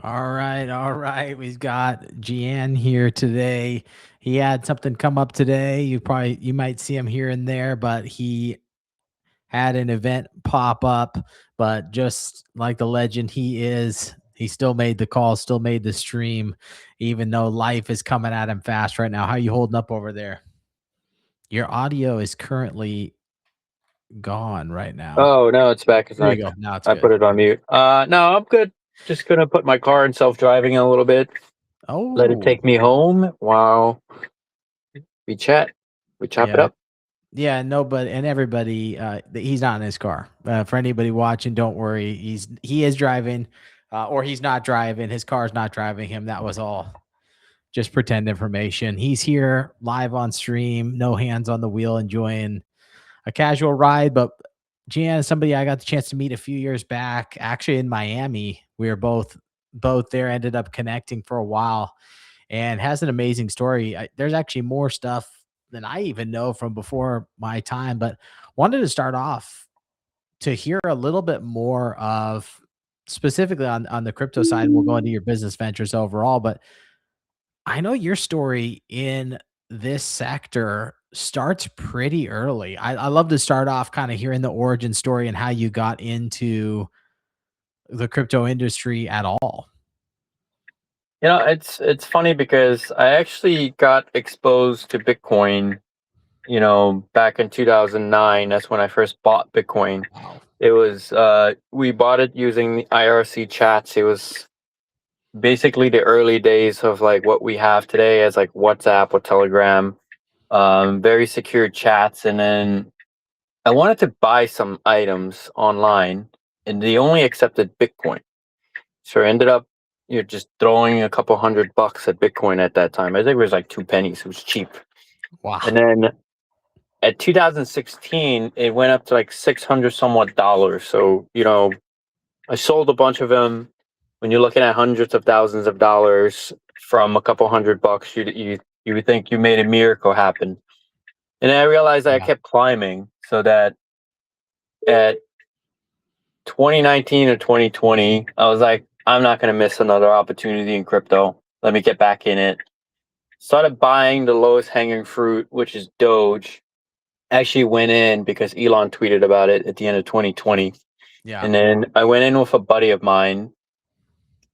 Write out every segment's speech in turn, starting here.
All right, all right. We've got Jian here today. He had something come up today. You might see him here and there, but he had an event pop up. But just like the legend he is, he still made the call, still made the stream, even though life is coming at him fast right now. How you holding up over there? Your audio is currently gone right now. Oh no, it's back. It's There you not. go. Now it's I good. put it on mute. No, I'm good. Just gonna put my car in self-driving a little bit. Let it Oh, take me home while we chat. We chop it yeah. up. Yeah, no, but and everybody, he's not in his car. For anybody watching, don't worry. He is driving, or he's not driving. His car's not driving him. That was all just pretend information. He's here live on stream, no hands on the wheel, enjoying a casual ride. But Jan is somebody I got the chance to meet a few years back, actually in Miami. We were both there. Ended up connecting for a while, and has an amazing story. There's actually more stuff than I even know from before my time, but wanted to start off to hear a little bit more of specifically on the crypto side. And we'll go into your business ventures overall, but I know your story in this sector starts pretty early. I love to start off kind of hearing the origin story and how you got into the crypto industry at all. It's funny because I actually got exposed to Bitcoin. Back in 2009. That's when I first bought Bitcoin. Wow. It was we bought it using the IRC chats. It was basically the early days of like what we have today as like WhatsApp or Telegram. Very secure chats, and then I wanted to buy some items online, and they only accepted Bitcoin. So I ended up, just throwing a couple $100 at Bitcoin at that time. I think it was like 2 pennies. It was cheap. And Wow. then at 2016, it went up to like 600 somewhat dollars. So, I sold a bunch of them. When you're looking at hundreds of thousands of dollars from a couple $100, you would think you made a miracle happen. And then I realized that I Yeah. kept climbing, so that at 2019 or 2020, I was like, I'm not going to miss another opportunity in crypto. Let me get back in it. Started buying the lowest hanging fruit, which is Doge. Actually went in because Elon tweeted about it at the end of 2020. Yeah. And then I went in with a buddy of mine.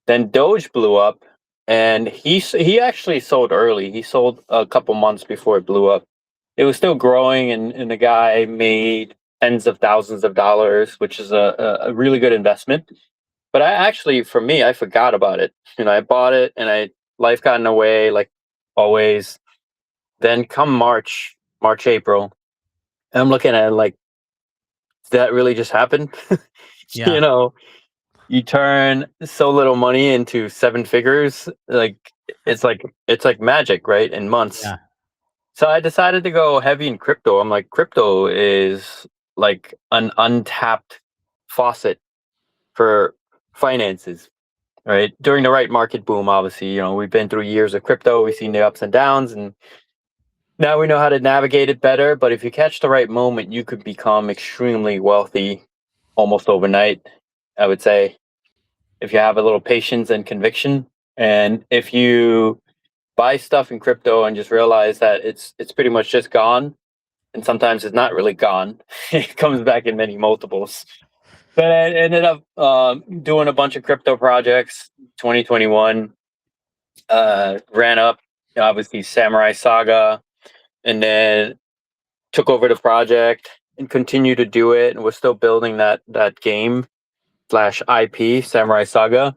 Then Doge blew up, and he actually sold early. He sold a couple months before it blew up. It was still growing, and the guy made tens of thousands of dollars, which is a really good investment. But I actually, for me, I forgot about it. I bought it, and life got in the way, like always. Then come March, April, I'm looking at it like, did that really just happen? you Yeah. know, you turn so little money into seven figures, like it's like magic, right? In months. Yeah. So I decided to go heavy in crypto. I'm like, crypto is like an untapped faucet for finances, right? During the right market boom, obviously, we've been through years of crypto. We've seen the ups and downs, and now we know how to navigate it better. But if you catch the right moment, you could become extremely wealthy almost overnight, I would say, if you have a little patience and conviction. And if you buy stuff in crypto and just realize that it's pretty much just gone, and sometimes it's not really gone. It comes back in many multiples. But I ended up doing a bunch of crypto projects. 2021 ran up, obviously, Samurai Saga, and then took over the project and continued to do it. And we're still building that game slash IP, Samurai Saga.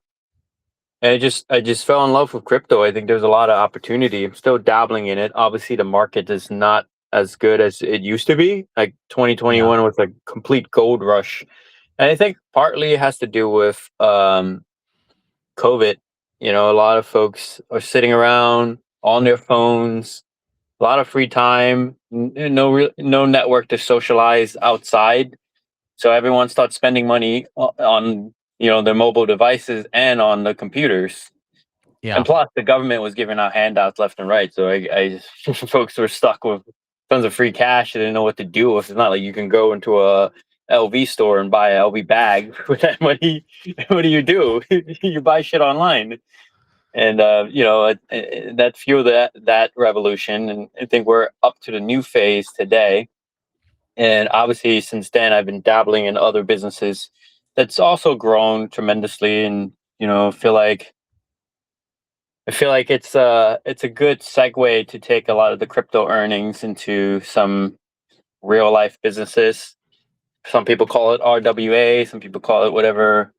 And I just fell in love with crypto. I think there's a lot of opportunity. I'm still dabbling in it. Obviously, the market is not as good as it used to be. Like Yeah. 2021 was a complete gold rush. And I think partly it has to do with COVID. A lot of folks are sitting around on their phones, a lot of free time, no network to socialize outside. So everyone starts spending money on their mobile devices and on the computers. And Yeah. plus, the government was giving out handouts left and right. So folks were stuck with tons of free cash. They didn't know what to do with. It's not like you can go into LV store and buy a LV bag with that money, what do? You buy shit online, and that fueled that revolution. And I think we're up to the new phase today. And obviously, since then, I've been dabbling in other businesses that's also grown tremendously, and I feel like it's a good segue to take a lot of the crypto earnings into some real life businesses. Some people call it RWA, some people call it whatever,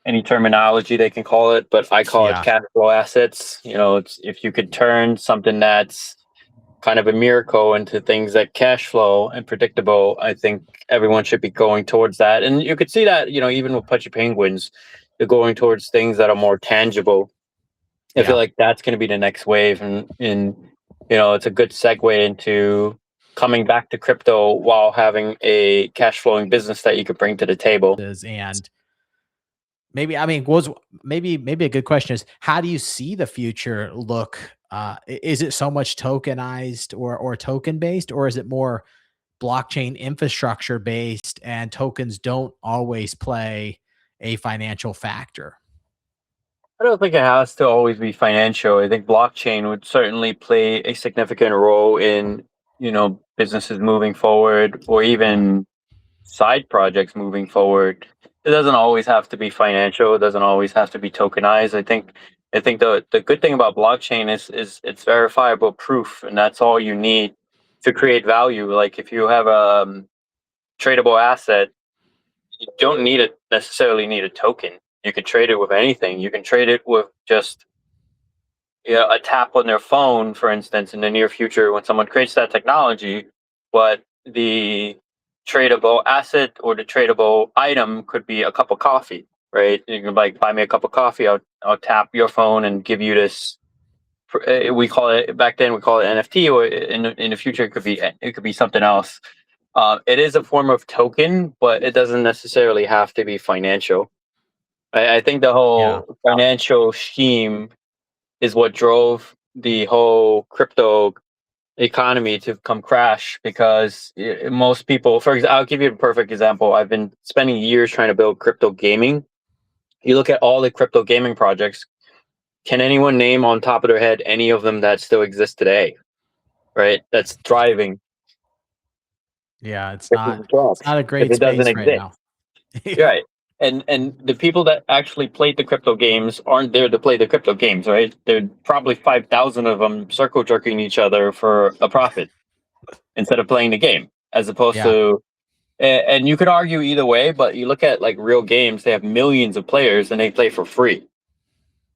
any terminology they can call it, but I call it Yeah. cash flow assets. It's if you could turn something that's kind of a miracle into things like cash flow and predictable, I think everyone should be going towards that. And you could see that, even with Pudgy Penguins, they're going towards things that are more tangible. I feel Yeah. like that's going to be the next wave, and it's a good segue into coming back to crypto while having a cash flowing business that you could bring to the table. And maybe, I mean, was maybe a good question is, how do you see the future look? Is it so much tokenized or token based, or is it more blockchain infrastructure based and tokens don't always play a financial factor? I don't think it has to always be financial. I think blockchain would certainly play a significant role in, businesses moving forward, or even side projects moving forward. It doesn't always have to be financial. It doesn't always have to be tokenized. I think the good thing about blockchain is it's verifiable proof, and that's all you need to create value. Like if you have a tradable asset, you don't necessarily need a token. You can trade it with anything. You can trade it with just a tap on their phone, for instance, in the near future when someone creates that technology. But the tradable asset or the tradable item could be a cup of coffee, right? You can like buy me a cup of coffee. I'll tap your phone and give you this. We call it back then. We call it NFT, or in the future it could be something else. It is a form of token, but it doesn't necessarily have to be financial. I think the Yeah. whole financial scheme is what drove the whole crypto economy to come crash, because most people, for example, I'll give you a perfect example. I've been spending years trying to build crypto gaming. You look at all the crypto gaming projects, can anyone name on top of their head any of them that still exist today, right? That's thriving. Yeah. It's This is not, it's correct. not a If great it doesn't space right exist. now. Yeah. Right. And the people that actually played the crypto games aren't there to play the crypto games, right? There are probably 5,000 of them circle jerking each other for a profit instead of playing the game, as opposed Yeah. to, and you could argue either way, but you look at like real games, they have millions of players and they play for free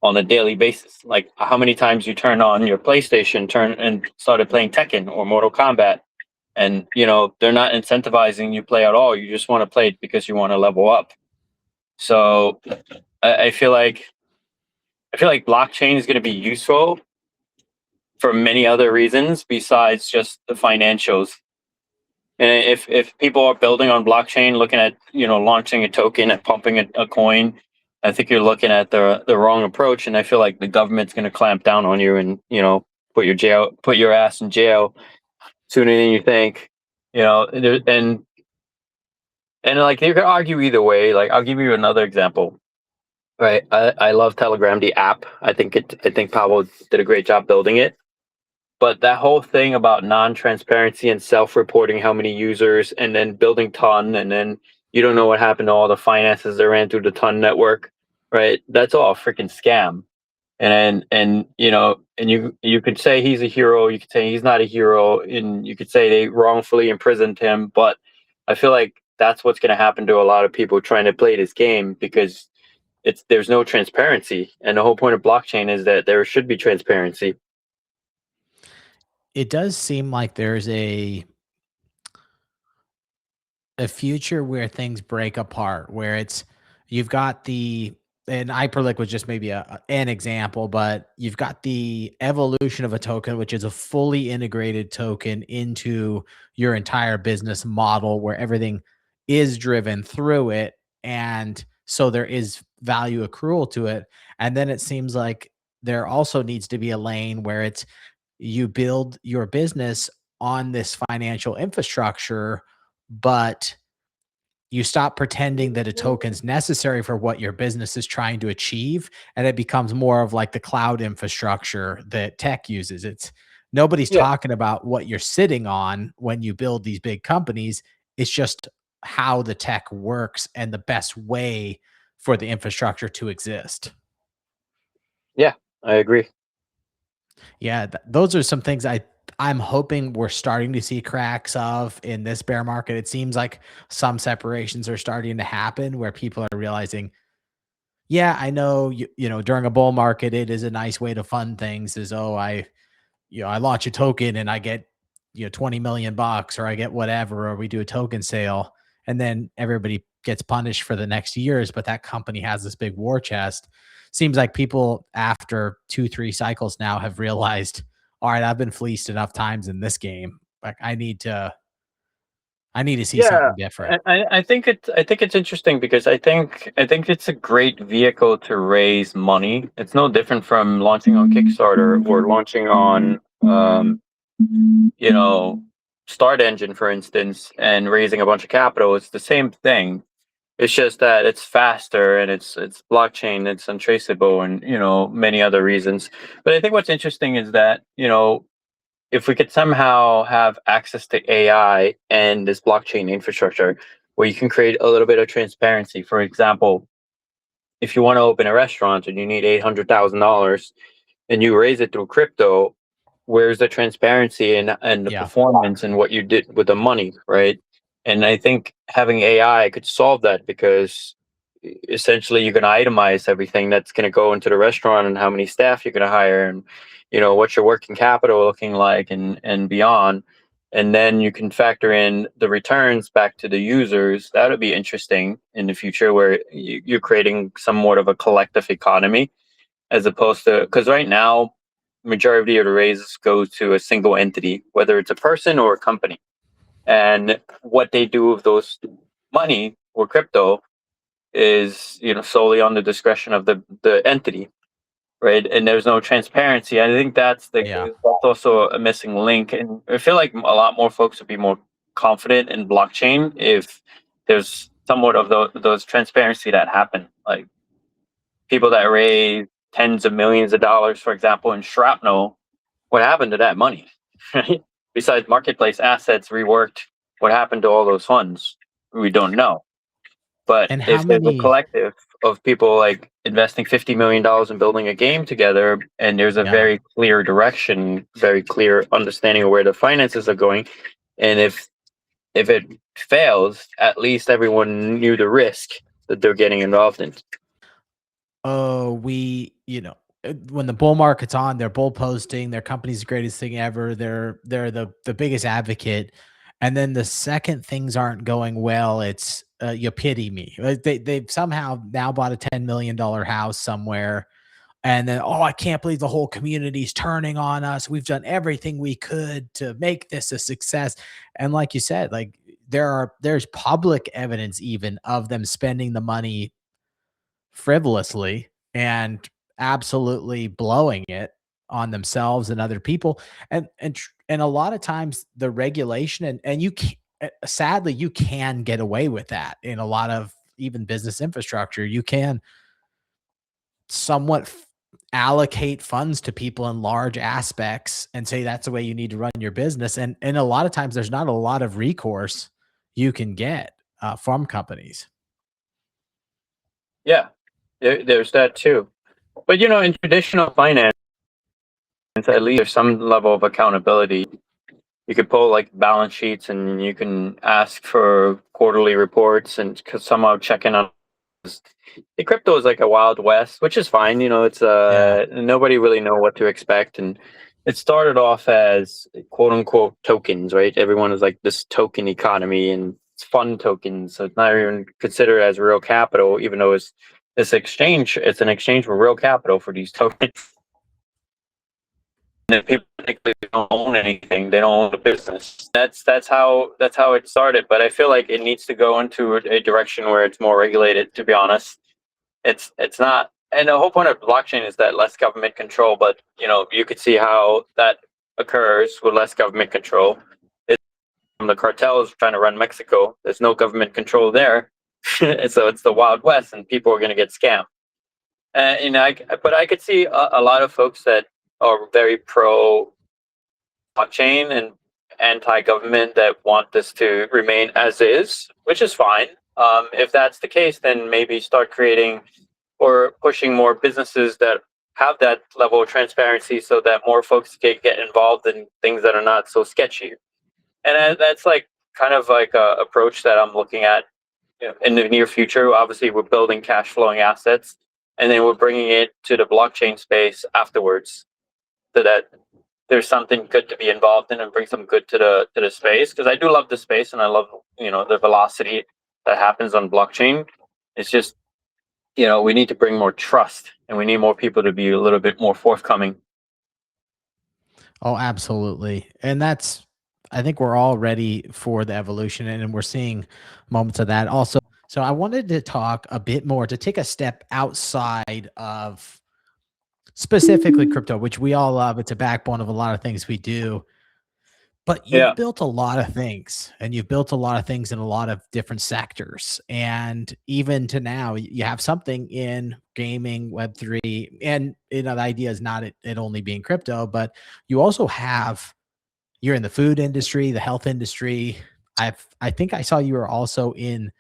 on a daily basis. Like how many times you turn on your PlayStation, turn and started playing Tekken or Mortal Kombat, and they're not incentivizing you play at all. You just want to play it because you want to level up. So I feel like blockchain is going to be useful for many other reasons besides just the financials. And if people are building on blockchain, looking at launching a token and pumping a coin, I think you're looking at the wrong approach. And I feel like the government's going to clamp down on you and put your ass in jail sooner than you think. And like you could argue either way. Like I'll give you another example. Right. I love Telegram, the app. I think Pablo did a great job building it. But that whole thing about non-transparency and self-reporting how many users, and then building Ton, and then you don't know what happened to all the finances that ran through the Ton network, right? That's all a freaking scam. And you could say he's a hero, you could say he's not a hero, and you could say they wrongfully imprisoned him. But I feel like that's what's going to happen to a lot of people trying to play this game, because there's no transparency, and the whole point of blockchain is that there should be transparency. It does seem like there's a future where things break apart, where it's you've got the and Hyperlick was just maybe an example, but you've got the evolution of a token, which is a fully integrated token into your entire business model, where everything is driven through it, and so there is value accrual to it. And then it seems like there also needs to be a lane where it's you build your business on this financial infrastructure, but you stop pretending that a token's necessary for what your business is trying to achieve, and it becomes more of like the cloud infrastructure that tech uses. It's nobody's Yeah. talking about what you're sitting on when you build these big companies. It's just how the tech works and the best way for the infrastructure to exist. Yeah, I agree. Yeah, those are some things I'm hoping we're starting to see cracks of in this bear market. It seems like some separations are starting to happen where people are realizing, yeah, I know during a bull market it is a nice way to fund things is, oh, I launch a token and I get 20 million bucks, or I get whatever, or we do a token sale, and then everybody gets punished for the next years, but that company has this big war chest. Seems like people after 2-3 cycles now have realized, all right, I've been fleeced enough times in this game. Like I need to see Yeah, something different. I think it's interesting because I think it's a great vehicle to raise money. It's no different from launching on Kickstarter or launching on you know Start Engine, for instance, and raising a bunch of capital. It's the same thing. It's just that it's faster and it's blockchain, it's untraceable, and many other reasons. But I think what's interesting is that if we could somehow have access to AI and this blockchain infrastructure where you can create a little bit of transparency. For example, if you want to open a restaurant and you need $800,000 and you raise it through crypto, where's the transparency and the Yeah. performance and what you did with the money, right? And I think having AI could solve that because essentially you're going to itemize everything that's going to go into the restaurant and how many staff you're going to hire and what's your working capital looking like and beyond. And then you can factor in the returns back to the users. That would be interesting in the future where you're creating somewhat of a collective economy as opposed to, because right now majority of the raises go to a single entity, whether it's a person or a company, and what they do with those money or crypto is solely on the discretion of the entity, right? And there's no transparency. I think Yeah. that's also a missing link, and I feel like a lot more folks would be more confident in blockchain if there's somewhat of those transparency that happen, like people that raise tens of millions of dollars, for example, in shrapnel. What happened to that money? Right? Besides marketplace assets reworked, what happened to all those funds? We don't know. But And how if there's a many collective of people like investing $50 million in building a game together, and there's a yeah. very clear direction, very clear understanding of where the finances are going, and if it fails, at least everyone knew the risk that they're getting involved in. Oh, when the bull market's on, they're bull posting, their company's the greatest thing ever. They're the biggest advocate. And then the second things aren't going well, it's you pity me. They've somehow now bought a $10 million house somewhere. And then, oh, I can't believe the whole community's turning on us. We've done everything we could to make this a success. And like you said, like there's public evidence even of them spending the money frivolously and absolutely blowing it on themselves and other people. And a lot of times the regulation and sadly you can get away with that in a lot of even business infrastructure. You can somewhat allocate funds to people in large aspects and say that's the way you need to run your business. And a lot of times there's not a lot of recourse you can get from companies. Yeah, there's that too. But in traditional finance, at least there's some level of accountability. You could pull like balance sheets and you can ask for quarterly reports and somehow check in on the crypto is like a wild west, which is fine. It's Yeah. nobody really know what to expect, and it started off as quote unquote tokens, right? Everyone is like this token economy and it's fun tokens, so it's not even considered as real capital, even though it's this exchange. It's an exchange for real capital for these tokens. And if people think they don't own anything, they don't own the business. That's how it started. But I feel like it needs to go into a direction where it's more regulated. To be honest, it's not. And the whole point of blockchain is that less government control. But you could see how that occurs with less government control. It's the cartels trying to run Mexico. There's no government control there, so it's the Wild West, and people are going to get scammed. And but I could see a lot of folks that are very pro blockchain and anti-government that want this to remain as is, which is fine. If that's the case, then maybe start creating or pushing more businesses that have that level of transparency so that more folks can get involved in things that are not so sketchy. And that's like kind of like a approach that I'm looking at, in the near future. Obviously, we're building cash flowing assets, and then we're bringing it to the blockchain space afterwards, so that there's something good to be involved in and bring some good to the space. Because I do love the space, and I love the velocity that happens on blockchain. It's just we need to bring more trust, and we need more people to be a little bit more forthcoming. Oh, absolutely. And I think we're all ready for the evolution, and we're seeing moments of that also. So I wanted to talk a bit more, to take a step outside of specifically crypto, which we all love. It's a backbone of a lot of things we do. But Yeah. you've built a lot of things, and you've built a lot of things in a lot of different sectors. And even to now, you have something in gaming, Web3, and the idea is not it only being crypto, but you also you're in the food industry, the health industry. I think I saw you were also in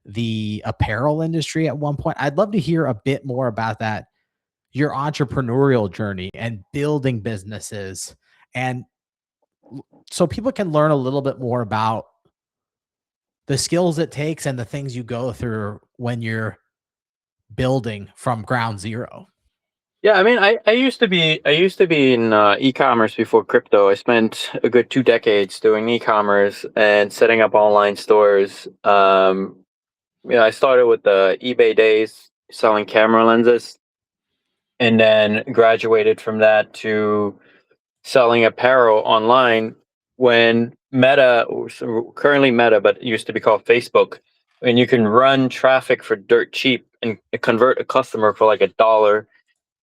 the apparel industry at one point. I'd love to hear a bit more about that, your entrepreneurial journey and building businesses, and so people can learn a little bit more about the skills it takes and the things you go through when you're building from ground zero. Yeah, I mean, I used to be in e-commerce before crypto. I spent a good 2 decades doing e-commerce and setting up online stores. I started with the eBay days selling camera lenses, and then graduated from that to selling apparel online when Meta, or currently Meta, but it used to be called Facebook, and you can run traffic for dirt cheap and convert a customer for like $1,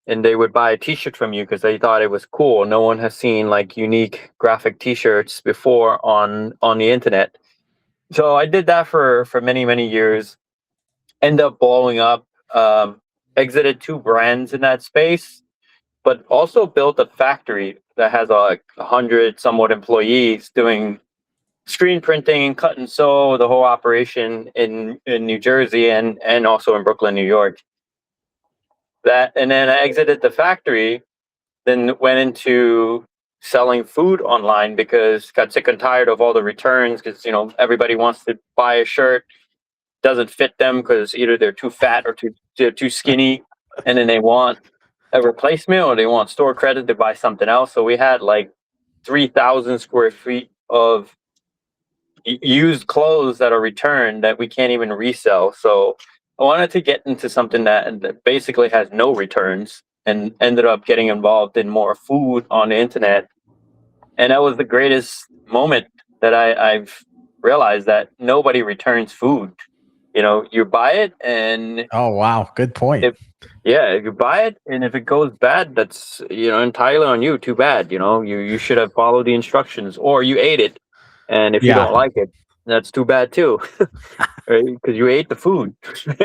and they would buy a t-shirt from you because they thought it was cool. No one has seen like unique graphic t-shirts before on the internet. So I did that for many years. Ended up blowing up. Exited 2 brands in that space, but also built a factory that has like 100 somewhat employees doing screen printing, cut and sew, the whole operation in New Jersey and also in Brooklyn, New York. And then I exited the factory, then went into selling food online because got sick and tired of all the returns, because everybody wants to buy a shirt, doesn't fit them because either they're too fat or they're too skinny, and then they want a replacement or they want store credit to buy something else. So we had like 3,000 square feet of used clothes that are returned that we can't even resell. So I wanted to get into something that basically has no returns, and ended up getting involved in more food on the internet. And that was the greatest moment that I've realized that nobody returns food. You buy it, and Oh, wow. Good point. if you buy it, and if it goes bad, that's entirely on you. Too bad. You should have followed the instructions, or you ate it, and if you Yeah. don't like it, that's too bad too, right? Because you ate the food. And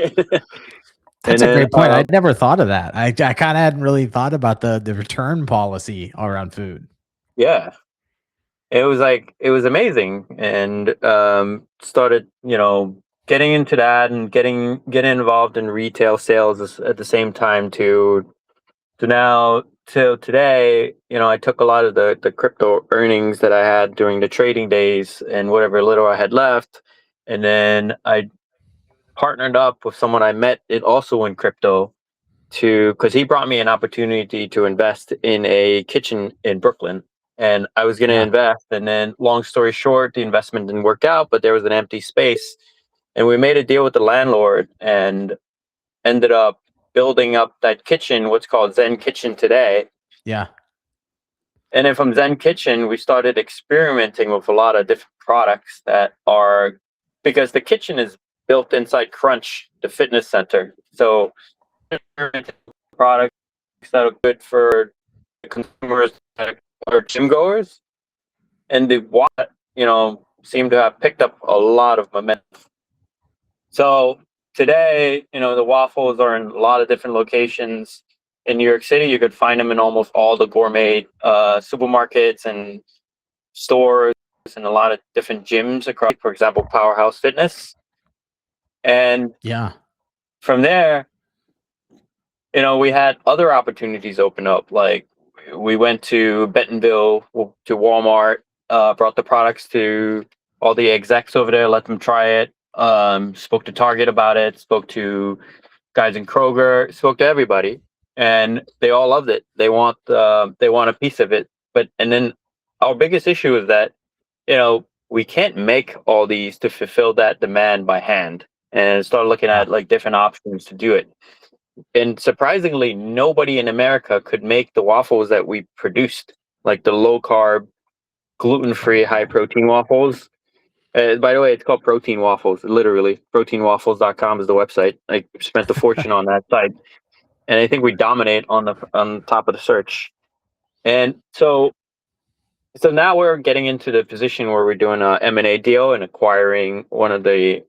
That's a then great point. I'd never thought of that. I kind of hadn't really thought about the return policy around food. yeah, it was amazing, and started getting into that and getting involved in retail sales at the same time to now till today. I took a lot of the crypto earnings that I had during the trading days and whatever little I had left, and then I partnered up with someone I met it also in crypto, because he brought me an opportunity to invest in a kitchen in Brooklyn. And I was going to Yeah. invest, and then long story short, the investment didn't work out, but there was an empty space, and we made a deal with the landlord and ended up building up that kitchen, what's called Zen Kitchen today. Yeah. And then from Zen Kitchen, we started experimenting with a lot of different products because the kitchen is built inside Crunch, the fitness center. So products that are good for consumers that are gym goers, and they want seem to have picked up a lot of momentum. So today, the waffles are in a lot of different locations in New York City. You could find them in almost all the gourmet supermarkets and stores and a lot of different gyms across, for example, Powerhouse Fitness. And Yeah. from there, we had other opportunities open up. Like we went to Bentonville, to Walmart, brought the products to all the execs over there, let them try it. Spoke to Target about it, spoke to guys in Kroger, spoke to everybody, and they all loved it. They want a piece of it. And then our biggest issue is that we can't make all these to fulfill that demand by hand, and start looking Yeah. at like different options to do it. And surprisingly, nobody in America could make the waffles that we produced, like the low carb, gluten free, high protein waffles. By the way, it's called Protein Waffles. Literally, proteinwaffles.com is the website. I spent a fortune on that site, and I think we dominate on top of the search. And so now we're getting into the position where we're doing a M&A deal and acquiring one of the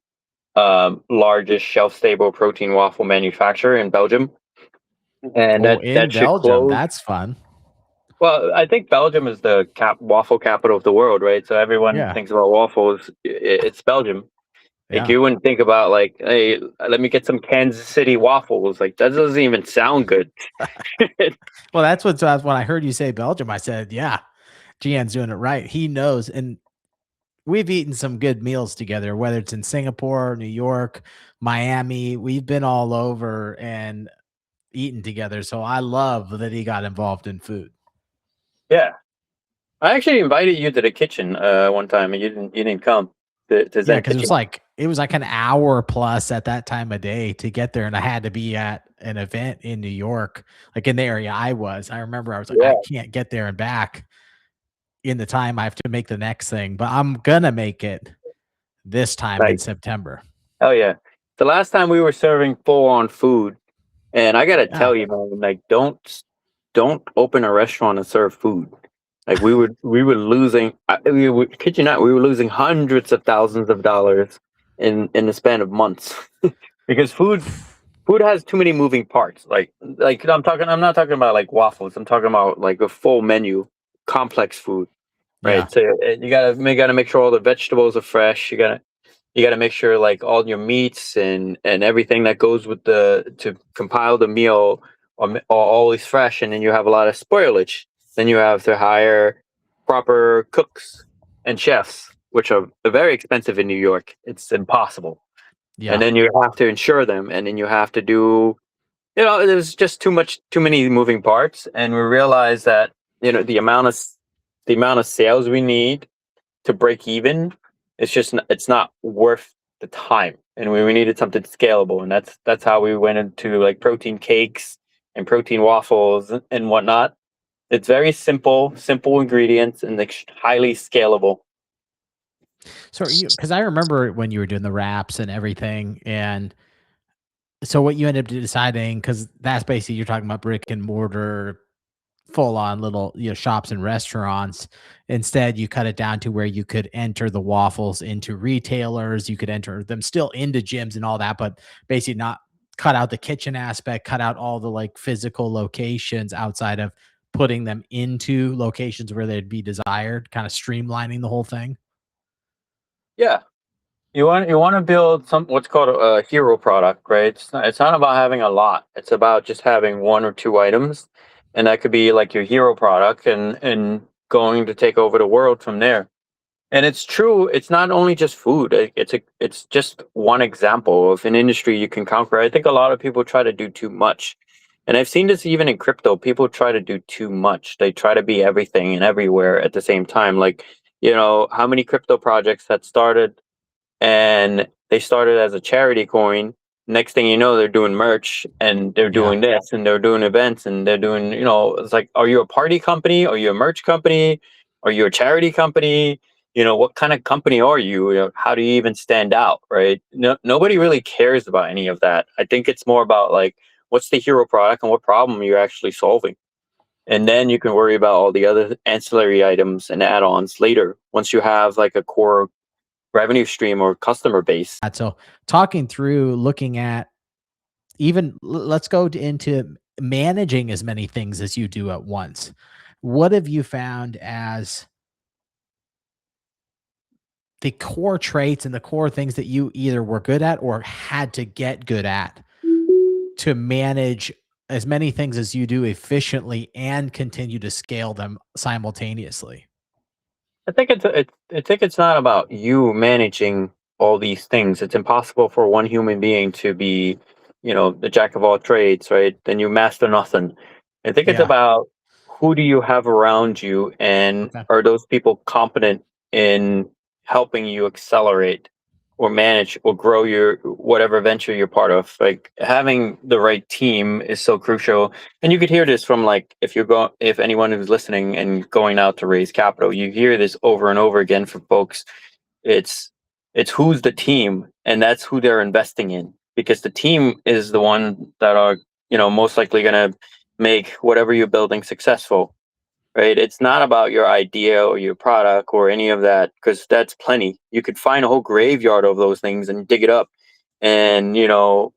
largest shelf stable protein waffle manufacturer in Belgium, and Oh, that in should Belgium. close. That's fun. Well, I think Belgium is the waffle capital of the world, right? So everyone Yeah. thinks about waffles. It's Belgium. Like Yeah. you wouldn't think about like, hey, let me get some Kansas City waffles. Like that doesn't even sound good. Well, that's when I heard you say Belgium, I said, yeah, Jian's doing it right. He knows. And we've eaten some good meals together, whether it's in Singapore, New York, Miami. We've been all over and eaten together. So I love that he got involved in food. Yeah, I actually invited you to the kitchen one time, and you didn't come to Yeah, Zen because Kitchen. it was like an hour plus at that time of day to get there, and I had to be at an event in New York, like in the area I was. I remember I was like, I Yeah, can't get there and back in the time I have to make the next thing, but I'm gonna make it this time in like September. oh yeah. The last time we were serving full on food, and I gotta Yeah. tell you, man, like don't open a restaurant and serve food. Like we were losing. Kid you not, we were losing hundreds of thousands of dollars in the span of months because food has too many moving parts. Like I'm not talking about like waffles. I'm talking about like a full menu, complex food, Yeah. right? So you gotta make sure all the vegetables are fresh. You gotta make sure like all your meats and everything that goes with the to compile the meal are always fresh, and then you have a lot of spoilage. Then you have to hire proper cooks and chefs, which are very expensive in New York. It's impossible. And Yeah. then you have to insure them, and then you have to do, there's just too many moving parts, and we realized that the amount of sales we need to break even, it's not worth the time, and we needed something scalable, and that's how we went into like protein cakes and protein waffles and whatnot. It's very simple ingredients and highly scalable. So because I remember when you were doing the wraps and everything, and so what you ended up deciding, because that's basically you're talking about brick and mortar full on little, shops and restaurants. Instead, you cut it down to where you could enter the waffles into retailers, you could enter them still into gyms and all that, but basically not cut out the kitchen aspect, cut out all the like physical locations outside of putting them into locations where they'd be desired, kind of streamlining the whole thing. Yeah, you want to build what's called a hero product, right? It's not about having a lot. It's about just having one or two items, and that could be like your hero product, and going to take over the world from there. And it's true. It's not only just food. It's just one example of an industry you can conquer. I think a lot of people try to do too much, and I've seen this even in crypto. People try to do too much. They try to be everything and everywhere at the same time. Like, how many crypto projects that started and they started as a charity coin. Next thing you know, they're doing merch, and they're Yeah. doing this, and they're doing events, and they're doing, it's like, are you a party company? Are you a merch company? Are you a charity company? What kind of company are you? How do you even stand out, right? No, nobody really cares about any of that. I think it's more about like, what's the hero product and what problem you're actually solving. And then you can worry about all the other ancillary items and add-ons later once you have like a core revenue stream or customer base. So talking through looking at even let's go into managing as many things as you do at once. What have you found as the core traits and the core things that you either were good at or had to get good at to manage as many things as you do efficiently and continue to scale them simultaneously? I think it's not about you managing all these things. It's impossible for one human being to be, the jack of all trades, right? Then you master nothing. I think it's Yeah. about who do you have around you, and Okay. are those people competent in helping you accelerate or manage or grow your whatever venture you're part of. Like having the right team is so crucial. And you could hear this from, like, if anyone who's listening and going out to raise capital, you hear this over and over again from folks. It's it's who's the team, and that's who they're investing in, because the team is the one that are, most likely going to make whatever you're building successful. Right? It's not about your idea or your product or any of that, because that's plenty. You could find a whole graveyard of those things and dig it up, and you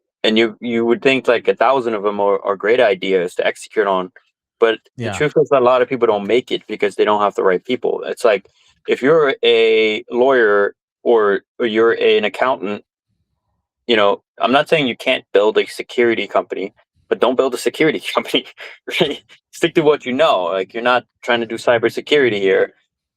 would think like 1,000 of them are great ideas to execute on, but the Yeah. truth is that a lot of people don't make it because they don't have the right people. It's like if you're a lawyer or you're an accountant, I'm not saying you can't build a security company, but don't build a security company. Right? Stick to what you know. Like, you're not trying to do cybersecurity here,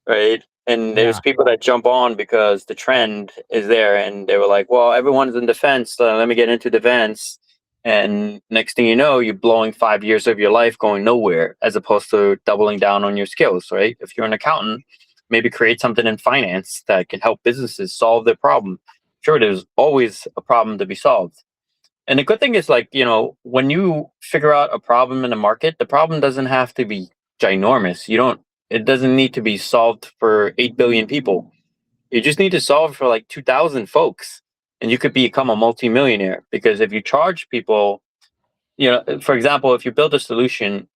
right? And there's Yeah. people that jump on because the trend is there, and they were like, "Well, everyone's in defense, so let me get into defense." And next thing you know, you're blowing 5 years of your life going nowhere, as opposed to doubling down on your skills, right? If you're an accountant, maybe create something in finance that can help businesses solve their problem. Sure, there's always a problem to be solved. And the good thing is, like, when you figure out a problem in the market, the problem doesn't have to be ginormous. It doesn't need to be solved for 8 billion people. You just need to solve for like 2,000 folks, and you could become a multimillionaire. Because if you charge people, for example, if you build a solution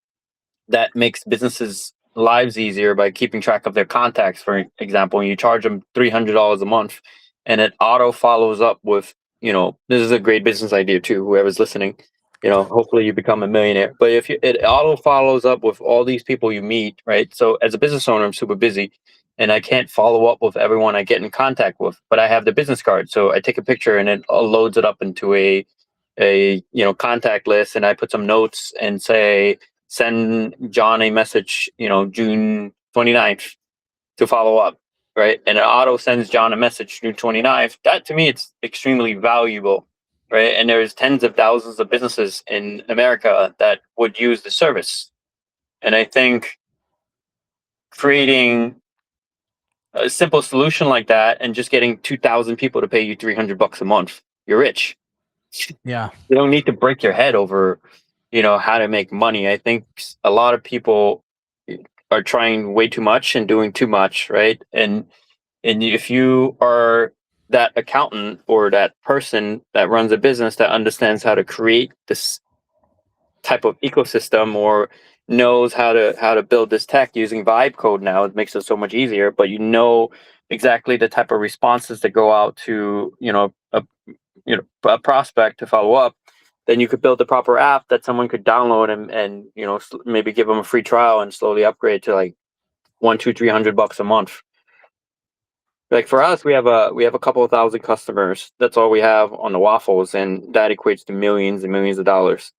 that makes businesses lives easier by keeping track of their contacts, for example, and you charge them $300 a month, and it auto follows up with, this is a great business idea too, whoever's listening, hopefully you become a millionaire. But if it auto follows up with all these people you meet, right? So as a business owner, I'm super busy, and I can't follow up with everyone I get in contact with, but I have the business card, so I take a picture and it loads it up into a contact list, and I put some notes and say, send John a message, June 29th to follow up, right? And it auto sends John a message June 29th. That, to me, it's extremely valuable, right? And there's tens of thousands of businesses in America that would use the service. And I think creating a simple solution like that and just getting 2,000 people to pay you $300 a month, you're rich. Yeah. You don't need to break your head over, how to make money. I think a lot of people are trying way too much and doing too much, right? And if you are that accountant or that person that runs a business that understands how to create this type of ecosystem, or knows how to build this tech using vibe code, now it makes it so much easier, but exactly the type of responses that go out to, a prospect to follow up, then you could build the proper app that someone could download, and maybe give them a free trial and slowly upgrade to like 1, 2, 300 bucks a month. Like for us, we have a couple of thousand customers. That's all we have on the waffles, and that equates to millions and millions of dollars.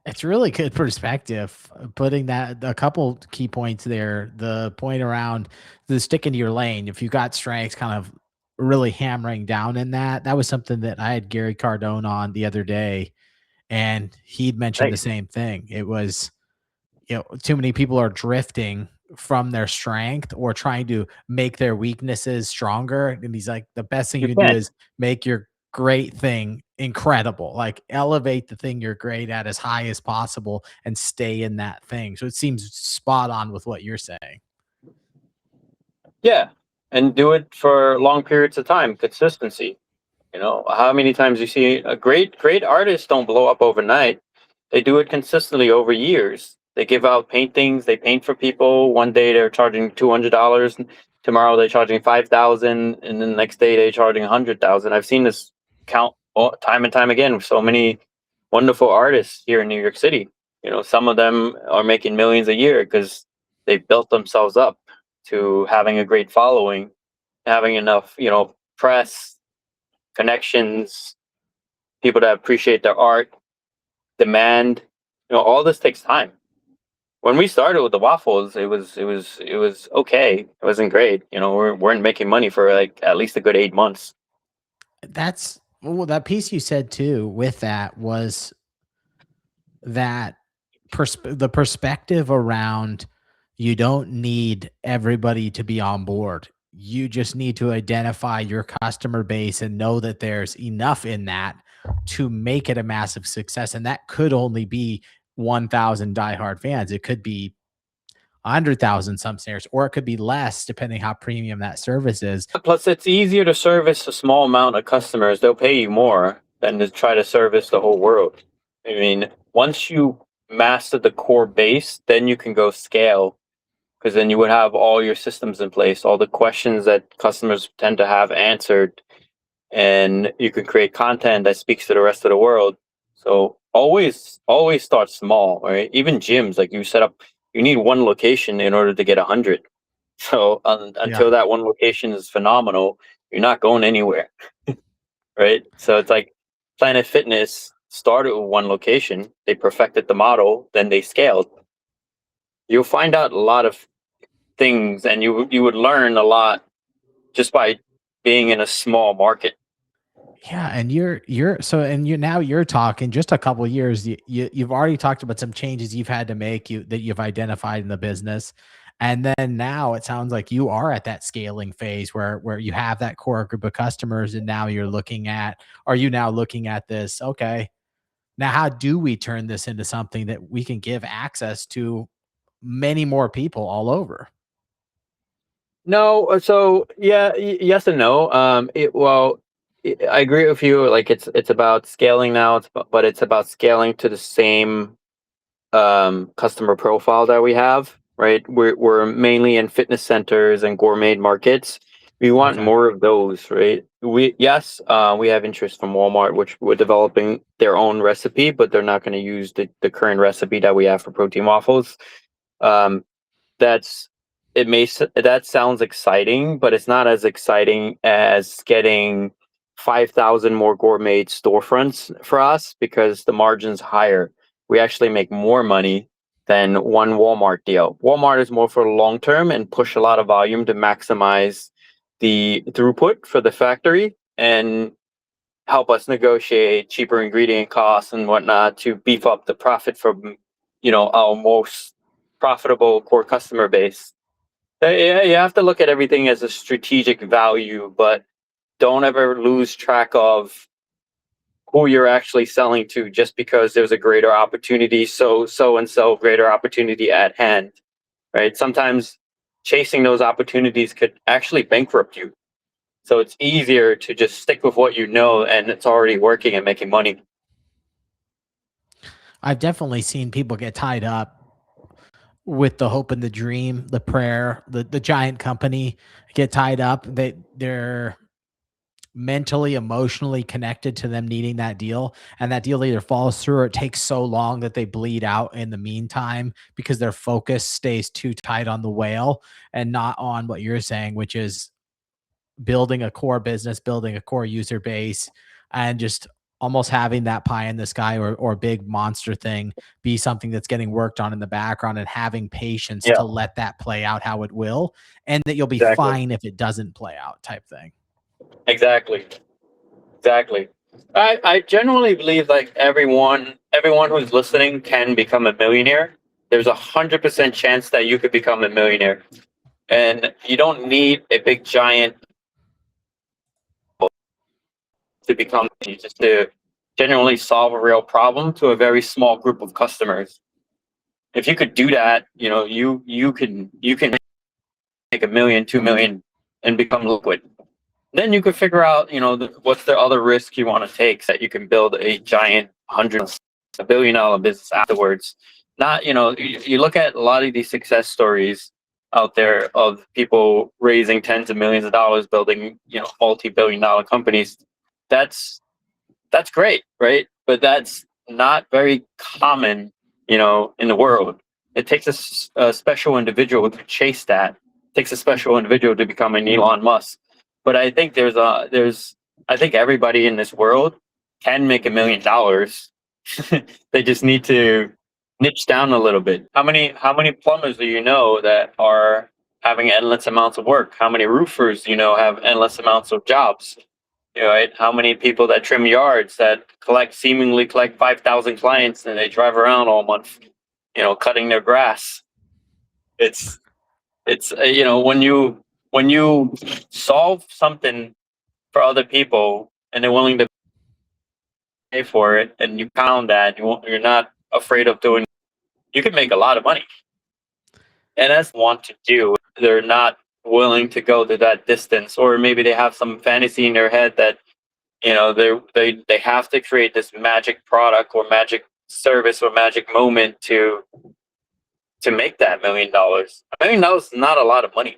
It's really good perspective, putting that a couple key points there. The point around the sticking to your lane. If you got strengths, kind of really hammering down in that. That was something that I had Gary Cardone on the other day, and he'd mentioned the Nice. same thing. It was, too many people are drifting from their strength or trying to make their weaknesses stronger. And he's like, the best thing you You can do can't. is make your great thing incredible. Like elevate the thing you're great at as high as possible and stay in that thing. So it seems spot on with what you're saying. Yeah, and do it for long periods of time. Consistency. How many times you see a great artists don't blow up overnight. They do it consistently over years. They give out paintings, they paint for people. One day they're charging $200, Tomorrow they're charging 5,000, and then the next day they're charging 100,000. I've seen this count time and time again with so many wonderful artists here in New York City. Some of them are making millions a year because they've built themselves up to having a great following, having enough, press, connections, people that appreciate their art, demand. All this takes time. When we started with the waffles, it was okay. It wasn't great. We weren't making money for like at least a good 8 months. That's well, that piece you said too with that was that the perspective around you don't need everybody to be on board. You just need to identify your customer base and know that there's enough in that to make it a massive success. And that could only be 1,000 diehard fans. It could be 100,000 some scenarios, or it could be less depending how premium that service is. Plus, it's easier to service a small amount of customers. They'll pay you more than to try to service the whole world. I mean, once you master the core base, then you can go scale, because then you would have all your systems in place, all the questions that customers tend to have answered, and you can create content that speaks to the rest of the world. So always start small, right? Even gyms, like you set up, you need one location in order to get 100. So Yeah. until that one location is phenomenal, you're not going anywhere, right? So it's like Planet Fitness started with one location, they perfected the model, then they scaled. You'll find out a lot of things, and you would learn a lot just by being in a small market. Yeah, and you're so and you now you're talking just a couple of years. You've already talked about some changes you've had to make that you've identified in the business, and then now it sounds like you are at that scaling phase where you have that core group of customers, and now you're looking at. Are you now looking at this? Okay, now how do we turn this into something that we can give access to many more people all over? No, so yeah, yes and no. I agree with you. Like it's about scaling now. But it's about scaling to the same customer profile that we have. Right, we're mainly in fitness centers and gourmet markets. We want Okay, more of those. Right, we have interest from Walmart, which we're developing their own recipe, but they're not going to use the current recipe that we have for protein waffles. Um, that's that sounds exciting, but it's not as exciting as getting 5,000 more gourmet storefronts for us, because the margin's higher. We actually make more money than one Walmart deal. Walmart is more for long term and push a lot of volume to maximize the throughput for the factory and help us negotiate cheaper ingredient costs and whatnot to beef up the profit from our most profitable core customer base. Yeah, you have to look at everything as a strategic value, but don't ever lose track of who you're actually selling to just because there's a greater opportunity. So and so greater opportunity at hand, right? Sometimes chasing those opportunities could actually bankrupt you. So it's easier to just stick with what you know and it's already working and making money. I've definitely seen people get tied up with the hope and the dream, the prayer, the giant company get tied up. They're mentally, emotionally connected to them needing that deal. And that deal either falls through or it takes so long that they bleed out in the meantime because their focus stays too tight on the whale and not on what you're saying, which is building a core business, building a core user base, and just almost having that pie in the sky or big monster thing be something that's getting worked on in the background and having patience Yeah, to let that play out how it will, and that you'll be exactly. fine if it doesn't play out type thing. Exactly. Exactly. I genuinely believe like everyone who's listening can become a millionaire. There's 100% chance that you could become a millionaire. And you don't need a big giant to become, you just to genuinely solve a real problem to a very small group of customers. If you could do that, you can make a million, 2 million, and become liquid. Then you could figure out, what's the other risk you want to take so that you can build a giant a billion dollar business afterwards. Not, you look at a lot of these success stories out there of people raising tens of millions of dollars, building, multi-billion-dollar companies. That's great, right? But that's not very common, in the world. It takes a special individual to chase that. It takes a special individual to become an Elon Musk. But I think I think everybody in this world can make $1 million. They just need to niche down a little bit. How many plumbers do you know that are having endless amounts of work? How many roofers do you know have endless amounts of jobs? Right? How many people that trim yards that seemingly collect 5,000 clients and they drive around all month, cutting their grass? It's when you solve something for other people and they're willing to pay for it, and you pound that you're not afraid of doing, you can make a lot of money. And that's want to do. They're not willing to go to that distance, or maybe they have some fantasy in their head that they have to create this magic product or magic service or magic moment to make that $1 million. $1 million is not a lot of money,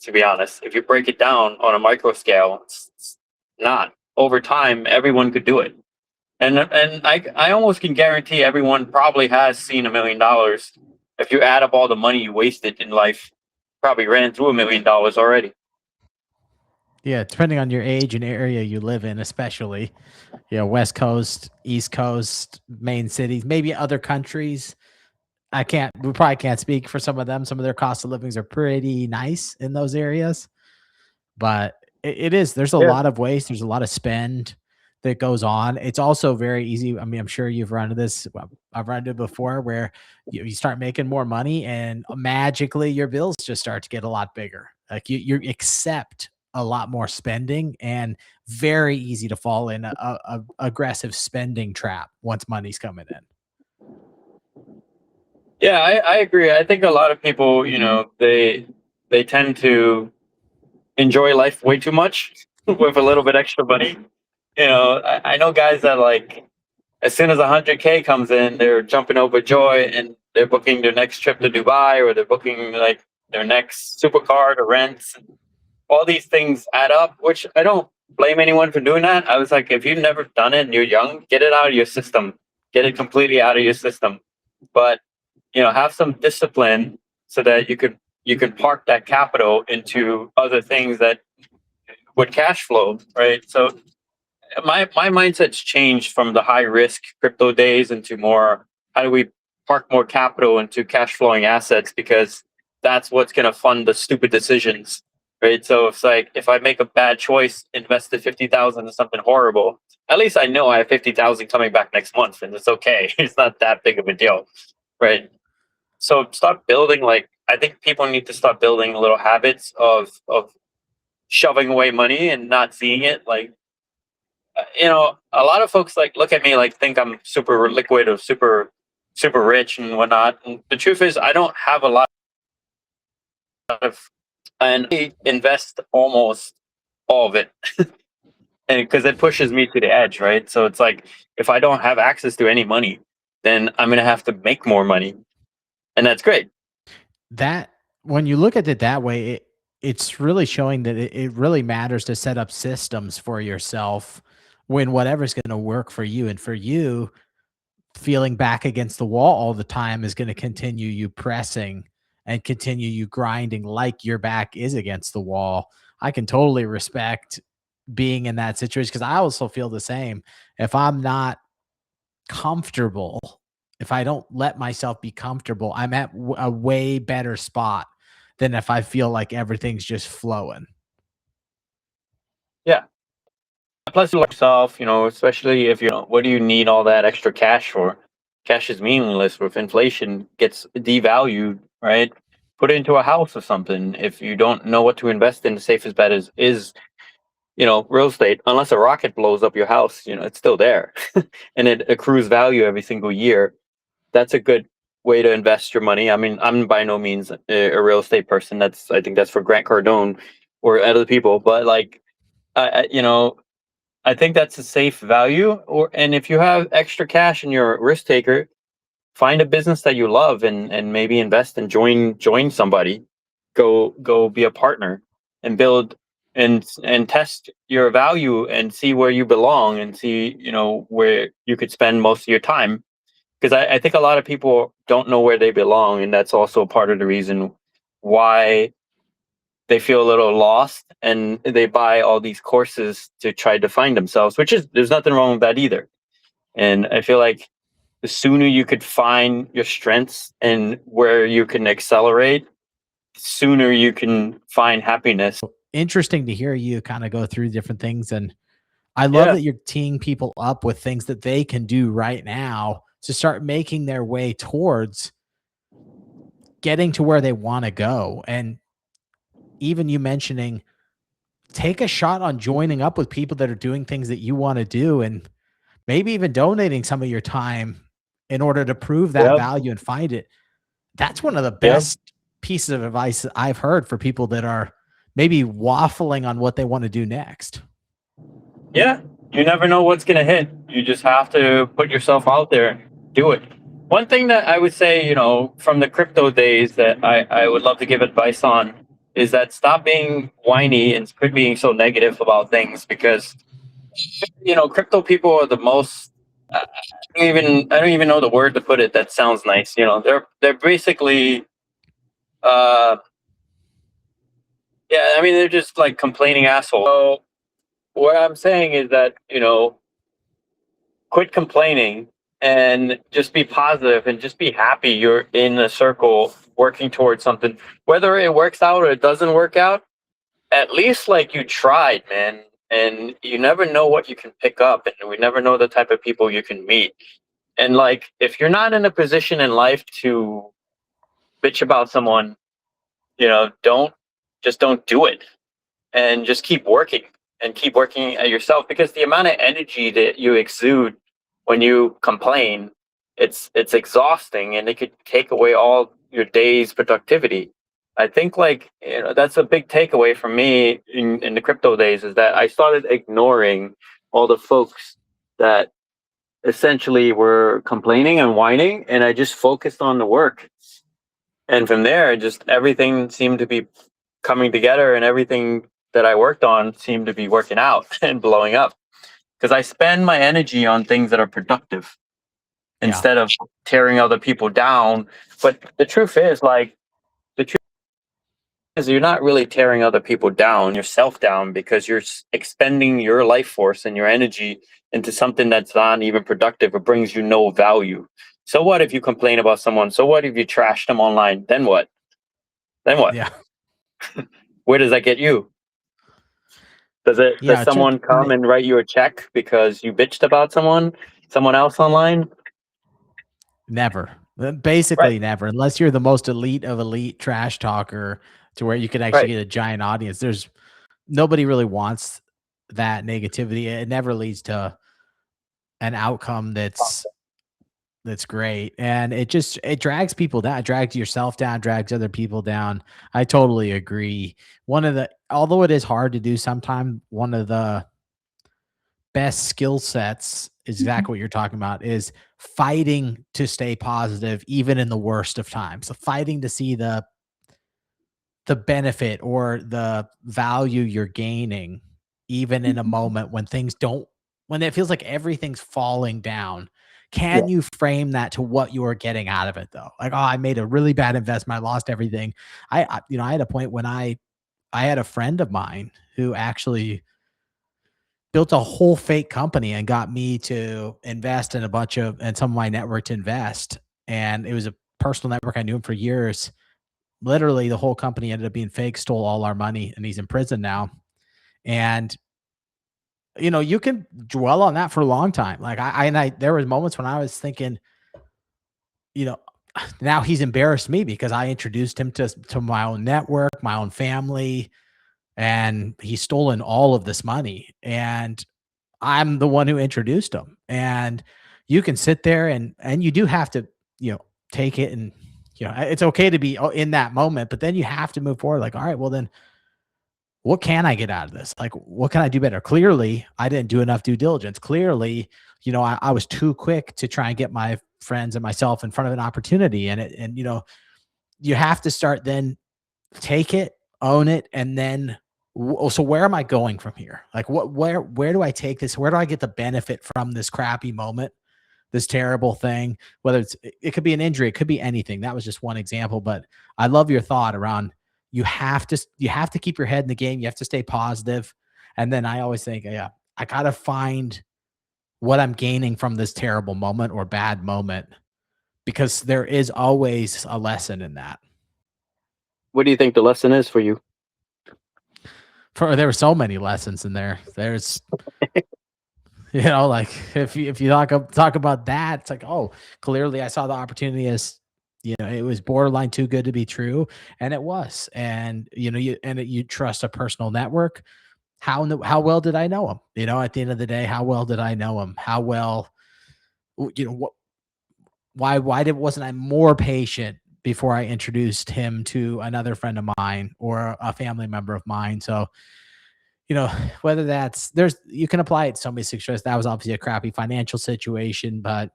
to be honest. If you break it down on a micro scale, it's not. Over time, everyone could do it. And I almost can guarantee everyone probably has seen $1 million. If you add up all the money you wasted in life, probably ran through $1 million already. Yeah, depending on your age and area you live in, especially, West Coast, East Coast, main cities, maybe other countries. We probably can't speak for some of them. Some of their cost of livings are pretty nice in those areas, but it is, there's a Yeah. lot of waste. There's a lot of spend that goes on. It's also very easy. I mean, I'm sure you've run into this. Well, I've run into it before where you start making more money and magically your bills just start to get a lot bigger. Like you accept a lot more spending, and very easy to fall in a aggressive spending trap once money's coming in. Yeah, I agree. I think a lot of people, they tend to enjoy life way too much with a little bit extra money. I know guys that, like, as soon as 100K comes in, they're jumping overjoy and they're booking their next trip to Dubai, or they're booking like their next supercar to rent. All these things add up, which I don't blame anyone for doing that. I was like, if you've never done it and you're young, get it out of your system. Get it completely out of your system. But have some discipline so that you can park that capital into other things that would cash flow, right? So my mindset's changed from the high risk crypto days into more, how do we park more capital into cash flowing assets, because that's what's going to fund the stupid decisions, right? So it's like, if I make a bad choice, invested 50,000 in something horrible, at least I know I have 50,000 coming back next month, and it's okay. It's not that big of a deal, right? So start building, like, I think people need to start building little habits of shoving away money and not seeing it. Like, a lot of folks like look at me like think I'm super liquid or super rich and whatnot. And the truth is, I don't have a lot of, and I invest almost all of it, and because it pushes me to the edge, right? So it's like, if I don't have access to any money, then I'm gonna have to make more money, and that's great. That when you look at it that way, it's really showing that it really matters to set up systems for yourself when whatever's going to work for you. And for you, feeling back against the wall all the time is going to continue you pressing and continue you grinding like your back is against the wall. I can totally respect being in that situation because I also feel the same. If I'm not comfortable, if I don't let myself be comfortable, I'm at a way better spot than if I feel like everything's just flowing. Yeah. Plus, you like yourself, especially if what do you need all that extra cash for? Cash is meaningless with inflation, gets devalued, right? Put it into a house or something. If you don't know what to invest in, the safest bet is real estate. Unless a rocket blows up your house, it's still there, and it accrues value every single year. That's a good way to invest your money. I mean, I'm by no means a real estate person. I think that's for Grant Cardone or other people. But like, I think that's a safe value. And if you have extra cash and you're a risk taker, find a business that you love and maybe invest and join somebody. go be a partner and build and test your value and see where you belong and see, where you could spend most of your time. Because I think a lot of people don't know where they belong, and that's also part of the reason why they feel a little lost and they buy all these courses to try to find themselves, which is, there's nothing wrong with that either. And I feel like the sooner you could find your strengths and where you can accelerate, the sooner you can find happiness. Interesting to hear you kind of go through different things. And I love Yeah. that you're teeing people up with things that they can do right now to start making their way towards getting to where they want to go. And even you mentioning, take a shot on joining up with people that are doing things that you want to do, and maybe even donating some of your time in order to prove that Yep. value and find it. That's one of the Yep. best pieces of advice that I've heard for people that are maybe waffling on what they want to do next. Yeah. You never know what's going to hit. You just have to put yourself out there, do it. One thing that I would say, from the crypto days that I would love to give advice on is that stop being whiny and quit being so negative about things, because, crypto people are the most, I don't even know the word to put it that sounds nice. They're basically, uh, yeah, I mean, they're just like complaining assholes. So what I'm saying is that, quit complaining and just be positive and just be happy you're in a circle working towards something. Whether it works out or it doesn't work out, at least like you tried, man. And you never know what you can pick up, and we never know the type of people you can meet. And like, if you're not in a position in life to bitch about someone, don't do it, and just keep working and keep working at yourself, because the amount of energy that you exude when you complain, it's exhausting, and it could take away all your day's productivity. I think, like, that's a big takeaway from me in the crypto days, is that I started ignoring all the folks that essentially were complaining and whining, and I just focused on the work. And from there, just everything seemed to be coming together, and everything that I worked on seemed to be working out and blowing up, because I spend my energy on things that are productive instead of tearing other people down. But the truth is, like, the truth is, you're not really tearing other people down, yourself down, because you're expending your life force and your energy into something that's not even productive or brings you no value. So what if you complain about someone? So what if you trash them online? Then what? Then what? Yeah. Where does that get you? Does Yeah. someone come and write you a check because you bitched about someone else online? Never. Right. Basically never, unless you're the most elite of elite trash talker to where you can actually Right. get a giant audience. There's nobody really wants that negativity. It never leads to an outcome that's great. And it drags people down. It drags yourself down, drags other people down. I totally agree. Although it is hard to do sometimes, one of the best skill sets is exactly what you're talking about, is fighting to stay positive even in the worst of times. So fighting to see the benefit or the value you're gaining even in a moment when when it feels like everything's falling down. Yeah. Can you frame that to what you're getting out of it though? Like, oh, I made a really bad investment, I lost everything. I had a point when I had a friend of mine who actually built a whole fake company and got me to invest in and some of my network to invest. And it was a personal network. I knew him for years. Literally, the whole company ended up being fake, stole all our money, and he's in prison now. And you can dwell on that for a long time. Like there was moments when I was thinking, you know, now he's embarrassed me because I introduced him to my own network, my own family, and he's stolen all of this money. And I'm the one who introduced him. And you can sit there and you do have to, take it, and it's okay to be in that moment, but then you have to move forward. Like, all right, well then what can I get out of this? Like, what can I do better? Clearly, I didn't do enough due diligence. Clearly, I was too quick to try and get my friends and myself in front of an opportunity. And you have to start then take it, own it, and then so where am I going from here? Like where do I take this? Where do I get the benefit from this crappy moment? This terrible thing, whether it could be an injury, it could be anything. That was just one example, but I love your thought around you have to keep your head in the game. You have to stay positive. And then I always think, yeah, I got to find what I'm gaining from this terrible moment or bad moment because there is always a lesson in that. What do you think the lesson is for you? There were so many lessons in there. There's like if you talk about that, it's like, oh, clearly I saw the opportunity as it was borderline too good to be true, and it was. And you trust a personal network. How well did I know him? At the end of the day, how well did I know him? How well, what? Why wasn't I more patient before I introduced him to another friend of mine or a family member of mine? So whether you can apply it to so many situations. That was obviously a crappy financial situation, but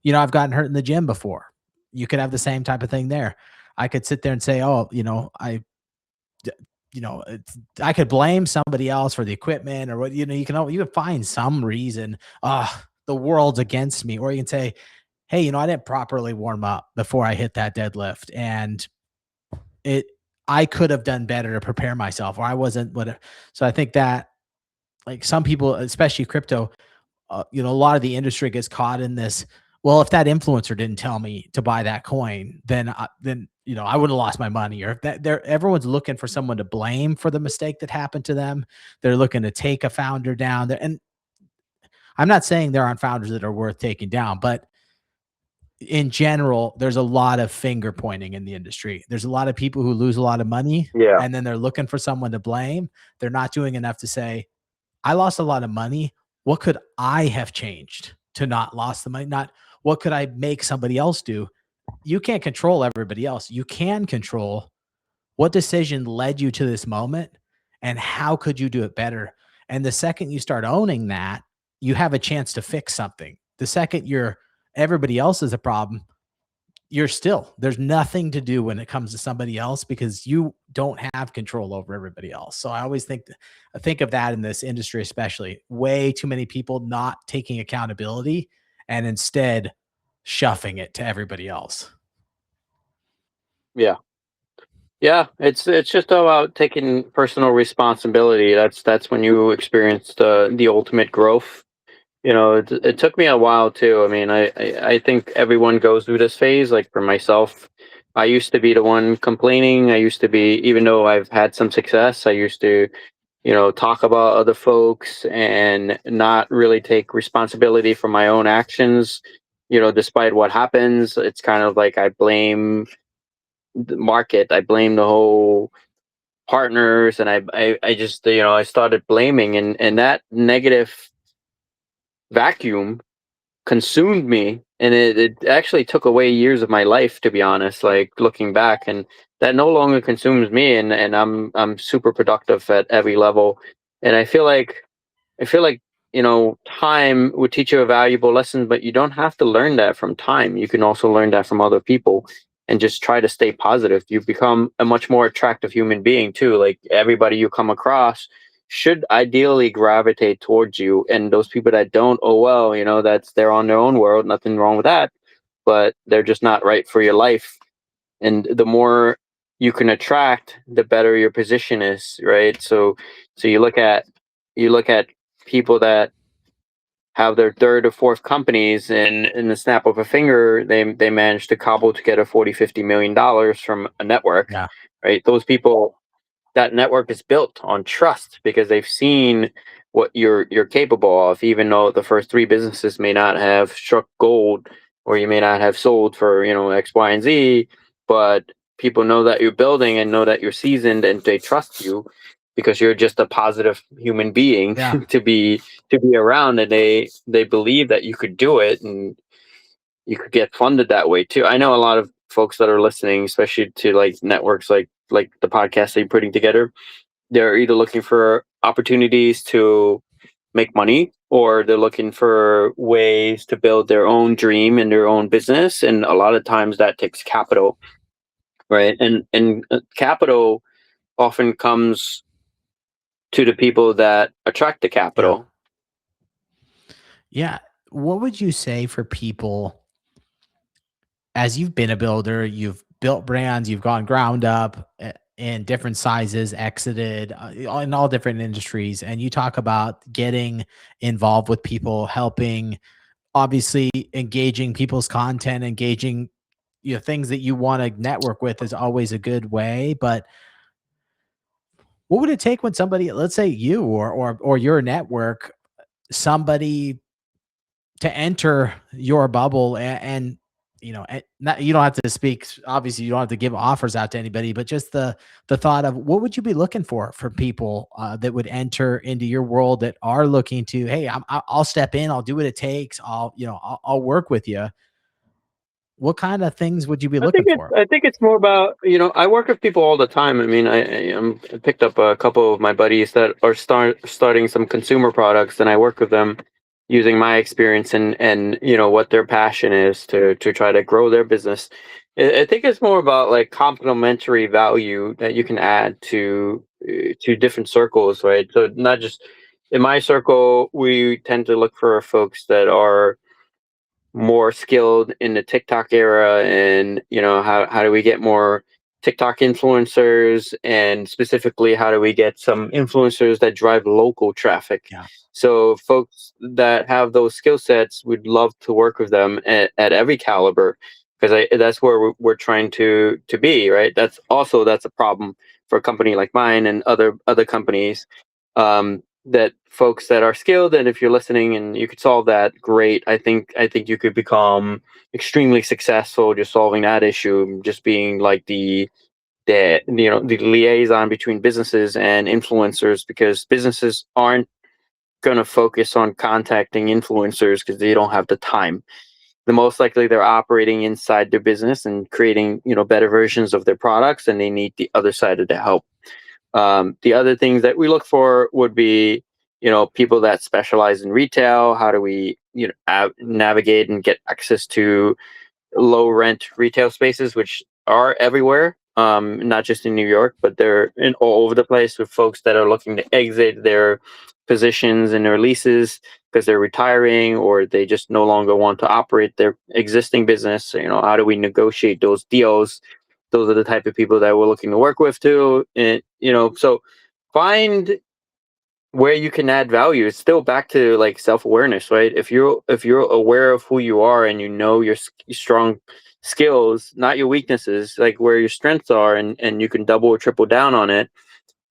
I've gotten hurt in the gym before. You could have the same type of thing there. I could sit there and say, oh, I could blame somebody else for the equipment or what, you can find some reason, the world's against me. Or you can say, hey, I didn't properly warm up before I hit that deadlift. And I could have done better to prepare myself, or I wasn't whatever. So I think that like some people, especially crypto, a lot of the industry gets caught in this. Well, if that influencer didn't tell me to buy that coin, then I would have lost my money. Or if everyone's looking for someone to blame for the mistake that happened to them. They're looking to take a founder down there. And I'm not saying there aren't founders that are worth taking down, but in general, there's a lot of finger pointing in the industry. There's a lot of people who lose a lot of money Yeah. and then they're looking for someone to blame. They're not doing enough to say, I lost a lot of money. What could I have changed to not lost the money? Not what could I make somebody else do? You can't control everybody else. You can control what decision led you to this moment and how could you do it better? And the second you start owning that, you have a chance to fix something. The second everybody else is a problem, there's nothing to do when it comes to somebody else because you don't have control over everybody else. So I always think of that in this industry, especially way too many people not taking accountability and instead shuffling it to everybody else. Yeah. Yeah, it's just about taking personal responsibility. That's when you experience the ultimate growth. It took me a while too. I mean, I think everyone goes through this phase. Like for myself, I used to be the one complaining. I used to be, even though I've had some success, I used to, talk about other folks and not really take responsibility for my own actions. Despite what happens, it's kind of like I blame the market. I blame the whole partners, and I just I started blaming, and that negative vacuum consumed me, and it actually took away years of my life, to be honest, like looking back. And that no longer consumes me, and I'm super productive at every level. And I feel like time would teach you a valuable lesson, but you don't have to learn that from time. You can also learn that from other people, and just try to stay positive. You become a much more attractive human being too. Like everybody you come across should ideally gravitate towards you, and those people that don't, oh well, they're on their own world. Nothing wrong with that, but they're just not right for your life. And the more you can attract, the better your position is, right? So you look at people that have their third or fourth companies, and in the snap of a finger they manage to cobble together 40-50 million dollars from a network, Yeah. right? Those people, that network is built on trust because they've seen what you're capable of, even though the first three businesses may not have struck gold, or you may not have sold for X, Y, and Z. But people know that you're building and know that you're seasoned, and they trust you because you're just a positive human being Yeah. to be around, and they believe that you could do it, and you could get funded that way too. I know a lot of folks that are listening, especially to like networks like the podcast that you're putting together. They're either looking for opportunities to make money, or they're looking for ways to build their own dream and their own business. And a lot of times that takes capital. right? And capital often comes to the people that attract the Yeah. capital. Yeah. What would you say for people, as you've been a builder, you've built brands, you've gone ground up in different sizes, exited in all different industries, and you talk about getting involved with people, helping, obviously engaging people's content, engaging, things that you want to network with is always a good way. But what would it take when somebody, let's say you or your network, somebody to enter your bubble and not, you don't have to speak, obviously you don't have to give offers out to anybody, but just the thought of what would you be looking for people that would enter into your world that are looking to, hey, I'll step in, I'll do what it takes, I'll work with you. What kind of things would you be looking for? I think it's more about, I work with people all the time. I mean, I picked up a couple of my buddies that are starting some consumer products, and I work with them using my experience and what their passion is to try to grow their business. I think it's more about like complementary value that you can add to different circles, right? So not just in my circle, we tend to look for folks that are more skilled in the TikTok era, and how do we get more TikTok influencers, and specifically how do we get some influencers that drive local traffic. Yeah. So folks that have those skill sets, we'd love to work with them at every caliber, because that's where we're trying to be, right? That's a problem for a company like mine and other companies, that folks that are skilled, and if you're listening and you could solve that, great. I think you could become extremely successful just solving that issue, just being like the liaison between businesses and influencers, because businesses aren't going to focus on contacting influencers because they don't have the time. The most likely they're operating inside their business and creating better versions of their products, and they need the other side of the help. The other things that we look for would be, people that specialize in retail. How do we, navigate and get access to low rent retail spaces, which are everywhere, not just in New York, but they're in all over the place, with folks that are looking to exit their positions and their leases because they're retiring, or they just no longer want to operate their existing business. How do we negotiate those deals? Those are the type of people that we're looking to work with too. And so find where you can add value. It's still back to like self-awareness, right? If you're aware of who you are, and your strong skills, not your weaknesses, like where your strengths are, and you can double or triple down on it,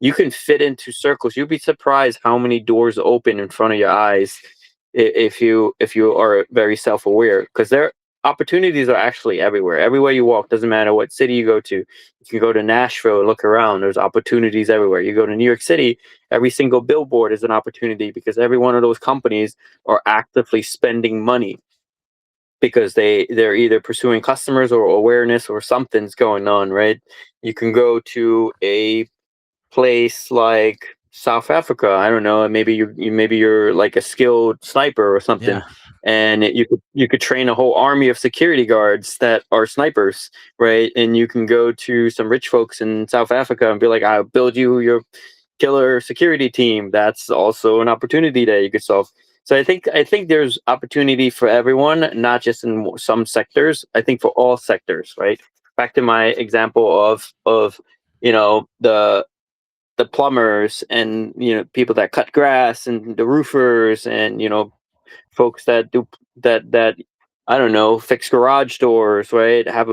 you can fit into circles. You'll be surprised how many doors open in front of your eyes, if you are very self-aware, because there opportunities are actually everywhere you walk. Doesn't matter what city you go to. You can go to Nashville, look around, there's opportunities everywhere. You go to New York City, every single billboard is an opportunity, because every one of those companies are actively spending money, because they're either pursuing customers or awareness, or something's going on, right? You can go to a place like South Africa. I don't know. Maybe maybe you're like a skilled sniper or something, Yeah. and you could train a whole army of security guards that are snipers, right? And you can go to some rich folks in South Africa and be like, "I'll build you your killer security team." That's also an opportunity that you could solve. So I think there's opportunity for everyone, not just in some sectors. I think for all sectors, right? Back to my example of the plumbers, and people that cut grass, and the roofers, and folks that do that I don't know, fix garage doors, right? Have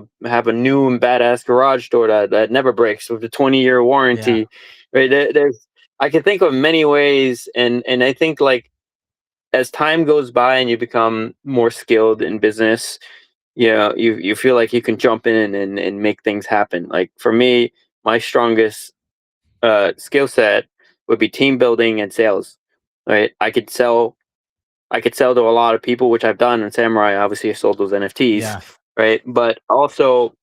a new and badass garage door that never breaks with a 20-year Yeah. warranty, right? There's I can think of many ways, and I think like as time goes by and you become more skilled in business, you feel like you can jump in and make things happen. Like for me, my strongest skill set would be team building and sales. Right, I could sell to a lot of people, which I've done in Samurai. Obviously, I sold those NFTs, Yeah. right? But also,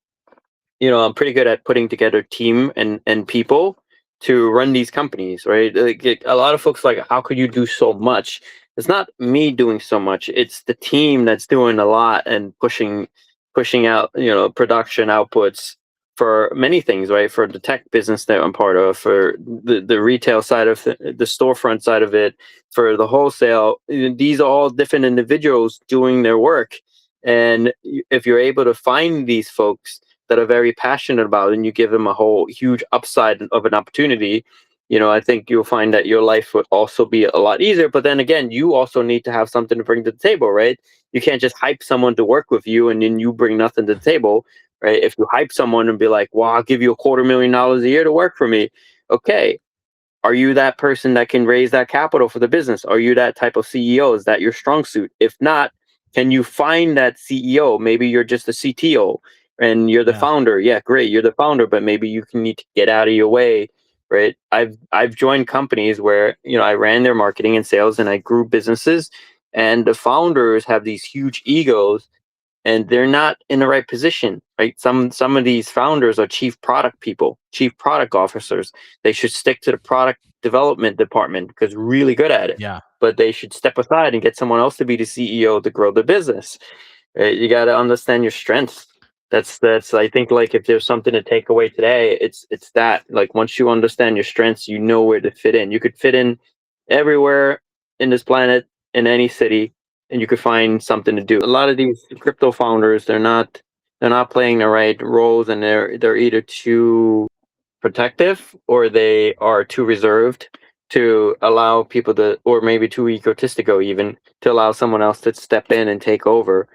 I'm pretty good at putting together team and people to run these companies, right? Like a lot of folks like, how could you do so much? It's not me doing so much; it's the team that's doing a lot and pushing out, production outputs for many things, right? For the tech business that I'm part of, for the retail side of the storefront side of it, for the wholesale. These are all different individuals doing their work. And if you're able to find these folks that are very passionate about it and you give them a whole huge upside of an opportunity, I think you'll find that your life would also be a lot easier. But then again, you also need to have something to bring to the table, right? You can't just hype someone to work with you and then you bring nothing to the table, right? If you hype someone and be like, well, I'll give you $250,000 a year to work for me. Okay. Are you that person that can raise that capital for the business? Are you that type of CEO? Is that your strong suit? If not, can you find that CEO? Maybe you're just a CTO and you're the Yeah. founder. Yeah, great. You're the founder, but maybe you can need to get out of your way, right? I've joined companies where, I ran their marketing and sales and I grew businesses, and the founders have these huge egos and they're not in the right position, right? Some of these founders are chief product people, chief product officers. They should stick to the product development department because really good at it. Yeah. But they should step aside and get someone else to be the CEO to grow the business. Right? You got to understand your strengths. That's I think, like, if there's something to take away today, it's that, like, once you understand your strengths, you know where to fit in. You could fit in everywhere in this planet, in any city, and you could find something to do. A lot of these crypto founders, they're not playing the right roles, and they're either too protective or they are too reserved to allow people to, or maybe too egotistical even to allow someone else to step in and take over.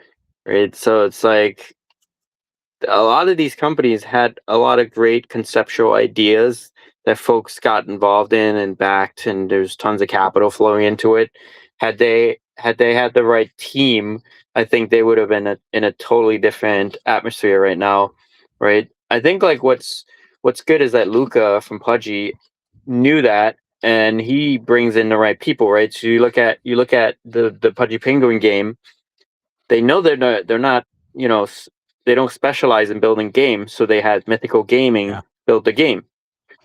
Right. So it's like a lot of these companies had a lot of great conceptual ideas that folks got involved in and backed, and there's tons of capital flowing into it. Had they had the right team, I think they would have been in a totally different atmosphere right now, right? I think, like, what's good is that Luca from Pudgy knew that, and he brings in the right people, right? So you look at the Pudgy Penguin game. They know they're not, you know they don't specialize in building games, so they had Mythical Gaming Yeah. build the game,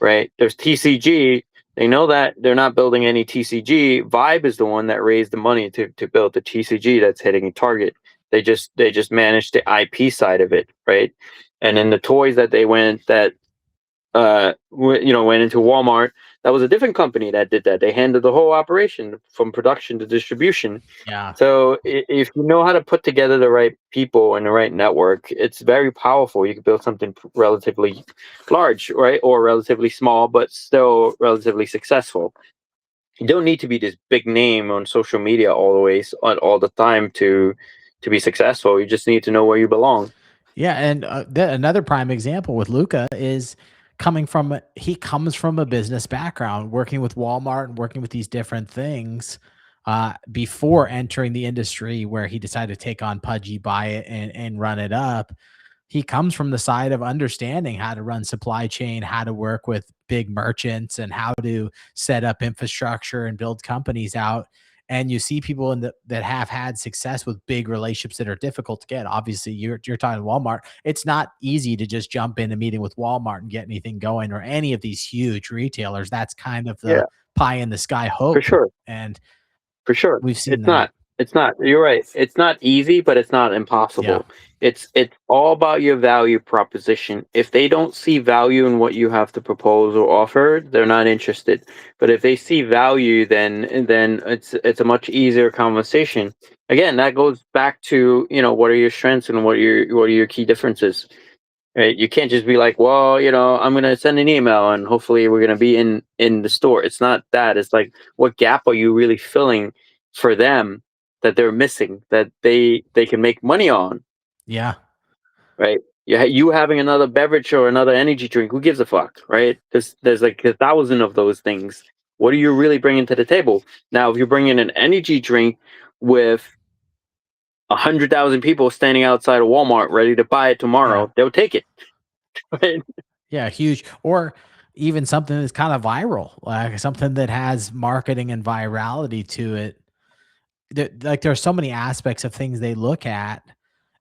right? There's TCG. They know that they're not building any TCG. Vibe is the one that raised the money to build the TCG that's hitting a target. They just managed the IP side of it, right? And then the toys that they went that went into Walmart. That was a different company that did that. They handled the whole operation from production to distribution. Yeah. So if you know how to put together the right people and the right network, it's very powerful. You can build something relatively large, right, or relatively small, but still relatively successful. You don't need to be this big name on social media always, all the time, to be successful. You just need to know where you belong. Yeah, and another prime example with Luca is he comes from a business background, working with Walmart and working with these different things before entering the industry where he decided to take on Pudgy, buy it, and run it up. He comes from the side of understanding how to run supply chain, how to work with big merchants, and how to set up infrastructure and build companies out. And you see people that have had success with big relationships that are difficult to get. Obviously, you're talking Walmart. It's not easy to just jump in a meeting with Walmart and get anything going, or any of these huge retailers. That's kind of the Yeah, pie in the sky for hope, sure. and For sure. we've seen It's that. not. It's not. You're right. It's not easy, but it's not Yeah, impossible. It's all about your value proposition. If they don't see value in what you have to propose or offer, they're not interested. But if they see value, then it's a much easier conversation. Again, that goes back to, what are your strengths and what are your key differences. Right? You can't just be like, well, I'm gonna send an email and hopefully we're gonna be in the store. It's not that. It's like, what gap are you really filling for them that they're missing, that they can make money on, yeah, right? You having another beverage or another energy drink, who gives a fuck, right? There's like 1,000 of those things. What are you really bringing to the table? Now, if you're bringing an energy drink with 100,000 people standing outside of Walmart ready to buy it yeah. tomorrow, they'll take it, right? Yeah, huge. Or even something that's kind of viral, like something that has marketing and virality to it. Like there's so many aspects of things they look at.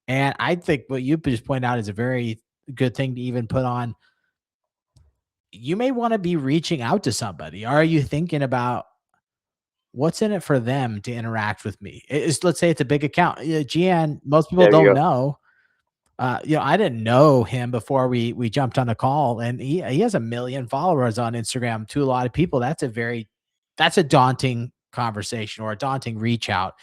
And I think what you just pointed out is a very good thing to even put on. You may want to be reaching out to somebody. Are you thinking about what's in it for them to interact with me? Let's say it's a big account. Gian, most people There you don't go. know. I didn't know him before we jumped on a call, and he has 1 million followers on Instagram. To a lot of people, that's a daunting conversation or a daunting reach out.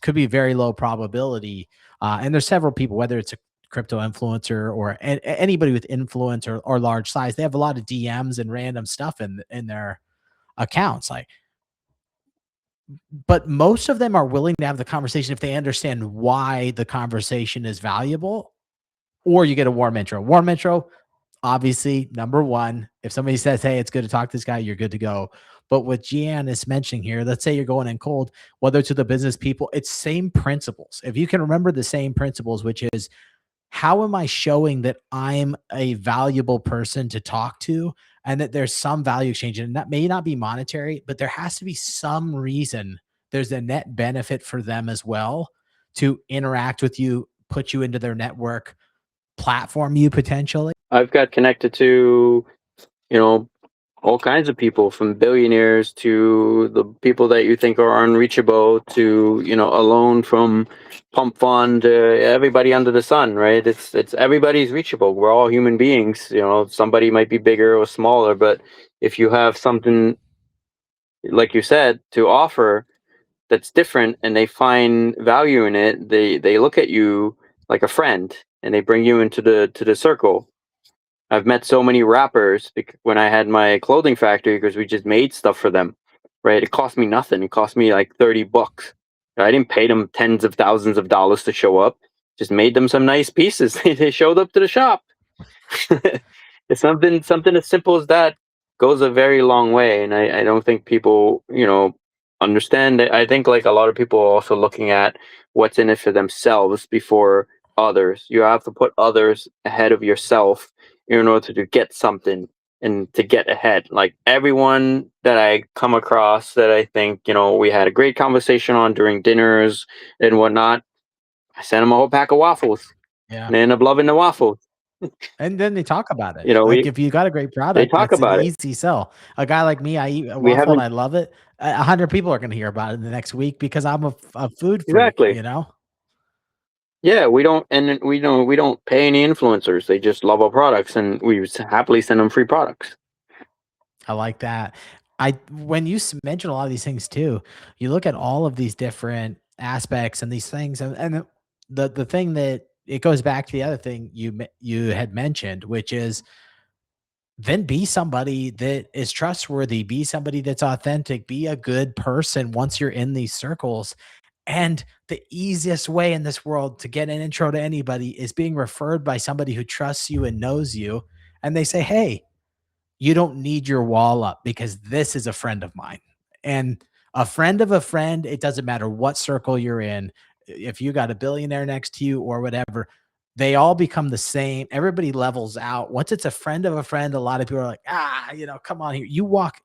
Could be very low probability. And there's several people, whether it's a crypto influencer or anybody with influence or large size, they have a lot of DMs and random stuff in their accounts. But most of them are willing to have the conversation if they understand why the conversation is valuable, or you get a warm intro. Warm intro, obviously, number one. If somebody says, "Hey, it's good to talk to this guy," you're good to go. But what Jian is mentioning here, let's say you're going in cold, whether to the business people, it's same principles. If you can remember the same principles, which is, how am I showing that I'm a valuable person to talk to and that there's some value exchange? And that may not be monetary, but there has to be some reason there's a net benefit for them as well to interact with you, put you into their network, platform you potentially. I've got connected to, all kinds of people, from billionaires to the people that you think are unreachable to, a loan from Pump Fund, everybody under the sun, right? It's everybody's reachable. We're all human beings. Somebody might be bigger or smaller, but if you have something, like you said, to offer that's different and they find value in it, they look at you like a friend and they bring you into the circle. I've met so many rappers when I had my clothing factory, because we just made stuff for them, right? It cost me nothing. It cost me like $30. I didn't pay them tens of thousands of dollars to show up. Just made them some nice pieces. They showed up to the shop. It's something as simple as that goes a very long way, and I don't think people understand it. I think, like, a lot of people are also looking at what's in it for themselves before others. You have to put others ahead of yourself in order to get something and to get ahead. Like, everyone that I come across that I think we had a great conversation on during dinners and whatnot, I sent them a whole pack of waffles, Yeah. and they end up loving the waffles. And then they talk about it. Like, We if you got a great They product, talk that's an about it. easy sell. A guy like me, I eat a We waffle and haven't I love it. 100 people are going to hear about it in the next week because I'm a food freak, exactly. Yeah, we don't pay any influencers. They just love our products, and we happily send them free products. I like that. When you mention a lot of these things too, you look at all of these different aspects and these things, and the thing that it goes back to the other thing you had mentioned, which is, then be somebody that is trustworthy, be somebody that's authentic, be a good person once you're in these circles. And the easiest way in this world to get an intro to anybody is being referred by somebody who trusts you and knows you. And they say, "Hey, you don't need your wall up because this is a friend of mine." And a friend of a friend, it doesn't matter what circle you're in. If you got a billionaire next to you or whatever, they all become the same. Everybody levels out. Once it's a friend of a friend, a lot of people are like, come on here. You walk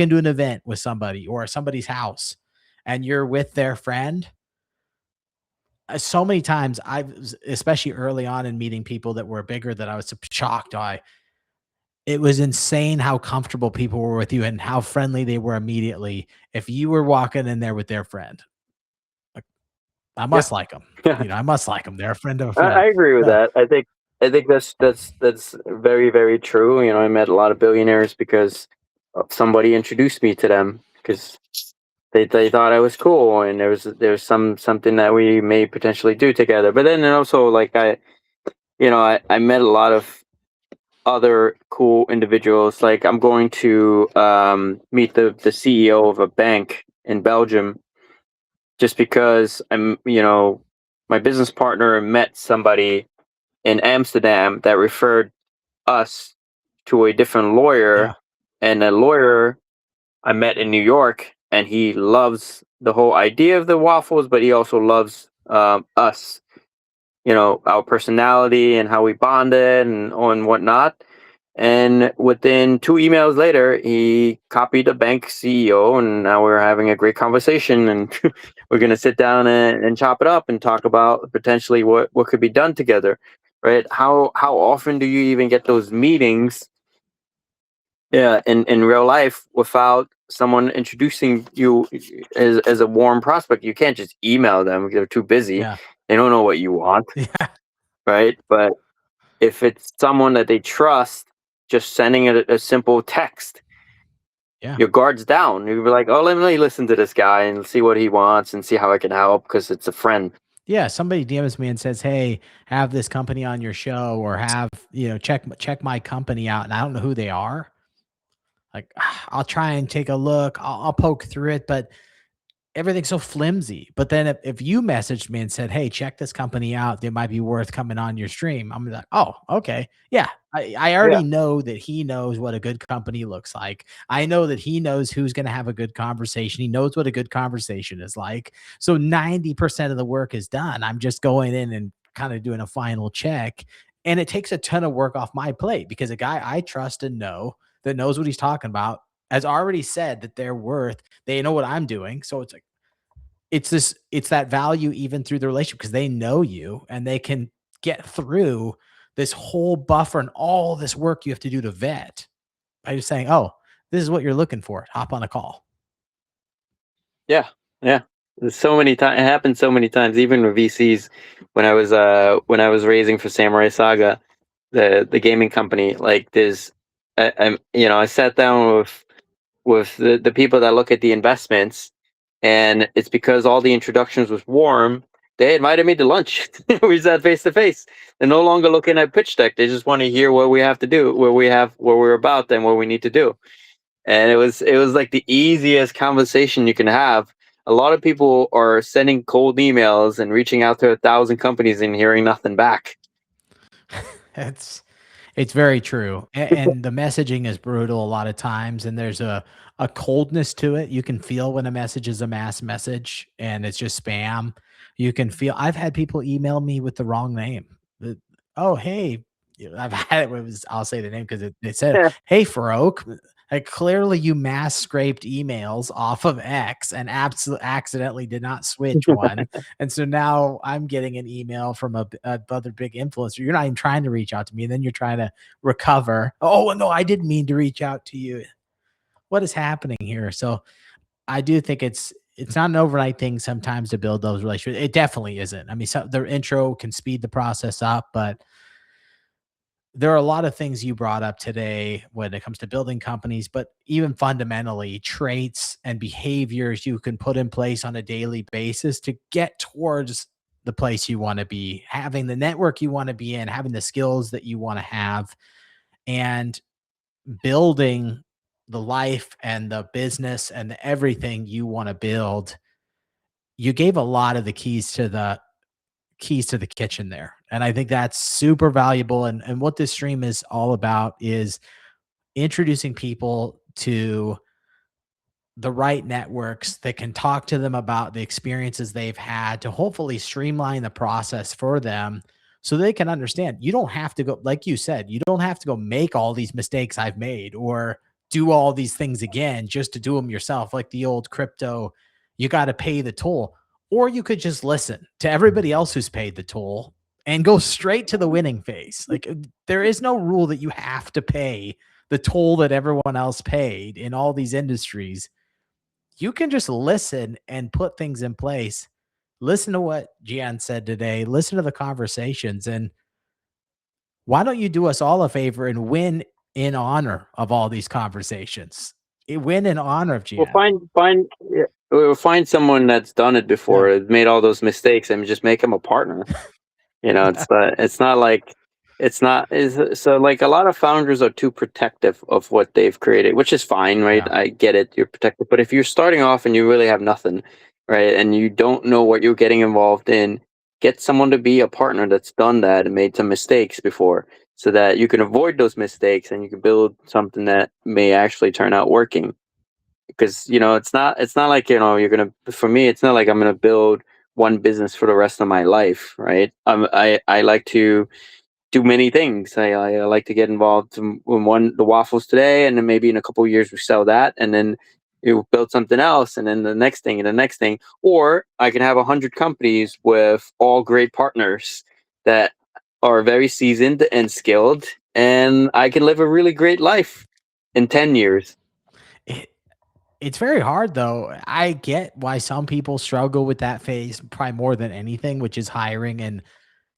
into an event with somebody or somebody's house and you're with their friend. So many times especially early on in meeting people that were bigger, that I was shocked by. It was insane how comfortable people were with you and how friendly they were immediately if you were walking in there with their friend. Like, I Yeah, must like them. yeah. I must like them. They're a friend of a I friend. agree with Yeah, that. I think that's very, very true. I met a lot of billionaires because somebody introduced me to them, because they thought I was cool, and there was something that we may potentially do together. But then also, like, I met a lot of other cool individuals. Like, I'm going to meet the CEO of a bank in Belgium, just because my business partner met somebody in Amsterdam that referred us to a different yeah, lawyer, and a lawyer I met in New York, and he loves the whole idea of the waffles, but he also loves us, our personality and how we bonded and whatnot. And within 2 emails later, he copied the bank CEO, and now we're having a great conversation. And we're going to sit down and chop it up and talk about potentially what could be done together. Right? How often do you even get those meetings? Yeah, in real life, without someone introducing you as a warm prospect. You can't just email them; they're too busy. yeah, They don't know what you want. yeah. right? But if it's someone that they trust, just sending a simple text, Yeah. your guard's down. You'd be like, oh, let me listen to this guy and see what he wants and see how I can help because it's a friend. Yeah, somebody DMs me and says, "Hey, have this company on your show, or have check my company out," and I don't know who they are. Like, I'll try and take a look. I'll poke through it, but everything's so flimsy. But then if you messaged me and said, "Hey, check this company out. They might be worth coming on your stream," I'm like, "Oh, okay. Yeah." I Yeah, already know that he knows what a good company looks like. I know that he knows who's going to have a good conversation. He knows what a good conversation is like. So 90% of the work is done. I'm just going in and kind of doing a final check. And it takes a ton of work off my plate because a guy I trust and know that knows what he's talking about has already said that they're worth, they know what I'm doing. So it's like, it's that value even through the relationship because they know you and they can get through this whole buffer and all this work you have to do to vet by just saying, "Oh, this is what you're looking for. Hop on a call." yeah, yeah. There's so many times it happened so many times, even with VCs when I was raising for Samurai Saga, the gaming company. Like there's, I sat down with the people that look at the investments, and it's because all the introductions was warm. They invited me to lunch. We sat face to face. They're no longer looking at pitch deck. They just want to hear what we have to do, what we're about, and what we need to do. And it was like the easiest conversation you can have. A lot of people are sending cold emails and reaching out to 1,000 companies and hearing nothing back. It's it's very true, and the messaging is brutal a lot of times, and there's a coldness to it. You can feel when a message is a mass message and it's just spam. You can feel. I've had people email me with the wrong name. Oh, hey, I've had it. I'll say the name because it said, Yeah. "Hey, Farouk." Like clearly, you mass scraped emails off of X and absolutely accidentally did not switch one. And so now I'm getting an email from a other big influencer. You're not even trying to reach out to me, and then you're trying to recover. Oh no, I didn't mean to reach out to you. What is happening here? So I do think it's not an overnight thing sometimes to build those relationships. It definitely isn't. I mean, their intro can speed the process up, but there are a lot of things you brought up today when it comes to building companies, but even fundamentally, traits and behaviors you can put in place on a daily basis to get towards the place you want to be, having the network you want to be in, having the skills that you want to have, and building the life and the business and the everything you want to build. You gave a lot of the keys to the kitchen there. And I think that's super valuable. And what this stream is all about is introducing people to the right networks that can talk to them about the experiences they've had to hopefully streamline the process for them so they can understand you don't have to go, like you said, you don't have to go make all these mistakes I've made or do all these things again just to do them yourself, like the old crypto, you got to pay the toll. Or you could just listen to everybody else who's paid the toll and go straight to the winning phase. Like there is no rule that you have to pay the toll that everyone else paid in all these industries. You can just listen and put things in place. Listen to what Jian said today. Listen to the conversations. And why don't you do us all a favor and win in honor of all these conversations? Win in honor of Well, Jian. find yeah, we'll find someone that's done it Yeah. before, has made all those mistakes, and just make them a partner. It's not like it's not is so like a lot of founders are too protective of what they've created, which is fine, right? Yeah. I get it, you're protective, but if you're starting off and you really have nothing, right, and you don't know what you're getting involved in, get someone to be a partner that's done that and made some mistakes before, so that you can avoid those mistakes and you can build something that may actually turn out working. Because it's not like you're gonna for me it's not like I'm gonna build one business for the rest of my life, right? I like to do many things. I like to get involved in one the waffles today, and then maybe in a couple of years we sell that, and then you build something else, and then the next thing and the next thing. Or I can have 100 companies with all great partners that are very seasoned and skilled, and I can live a really great life in 10 years. It, it's very hard though. I get why some people struggle with that phase probably more than anything, which is hiring and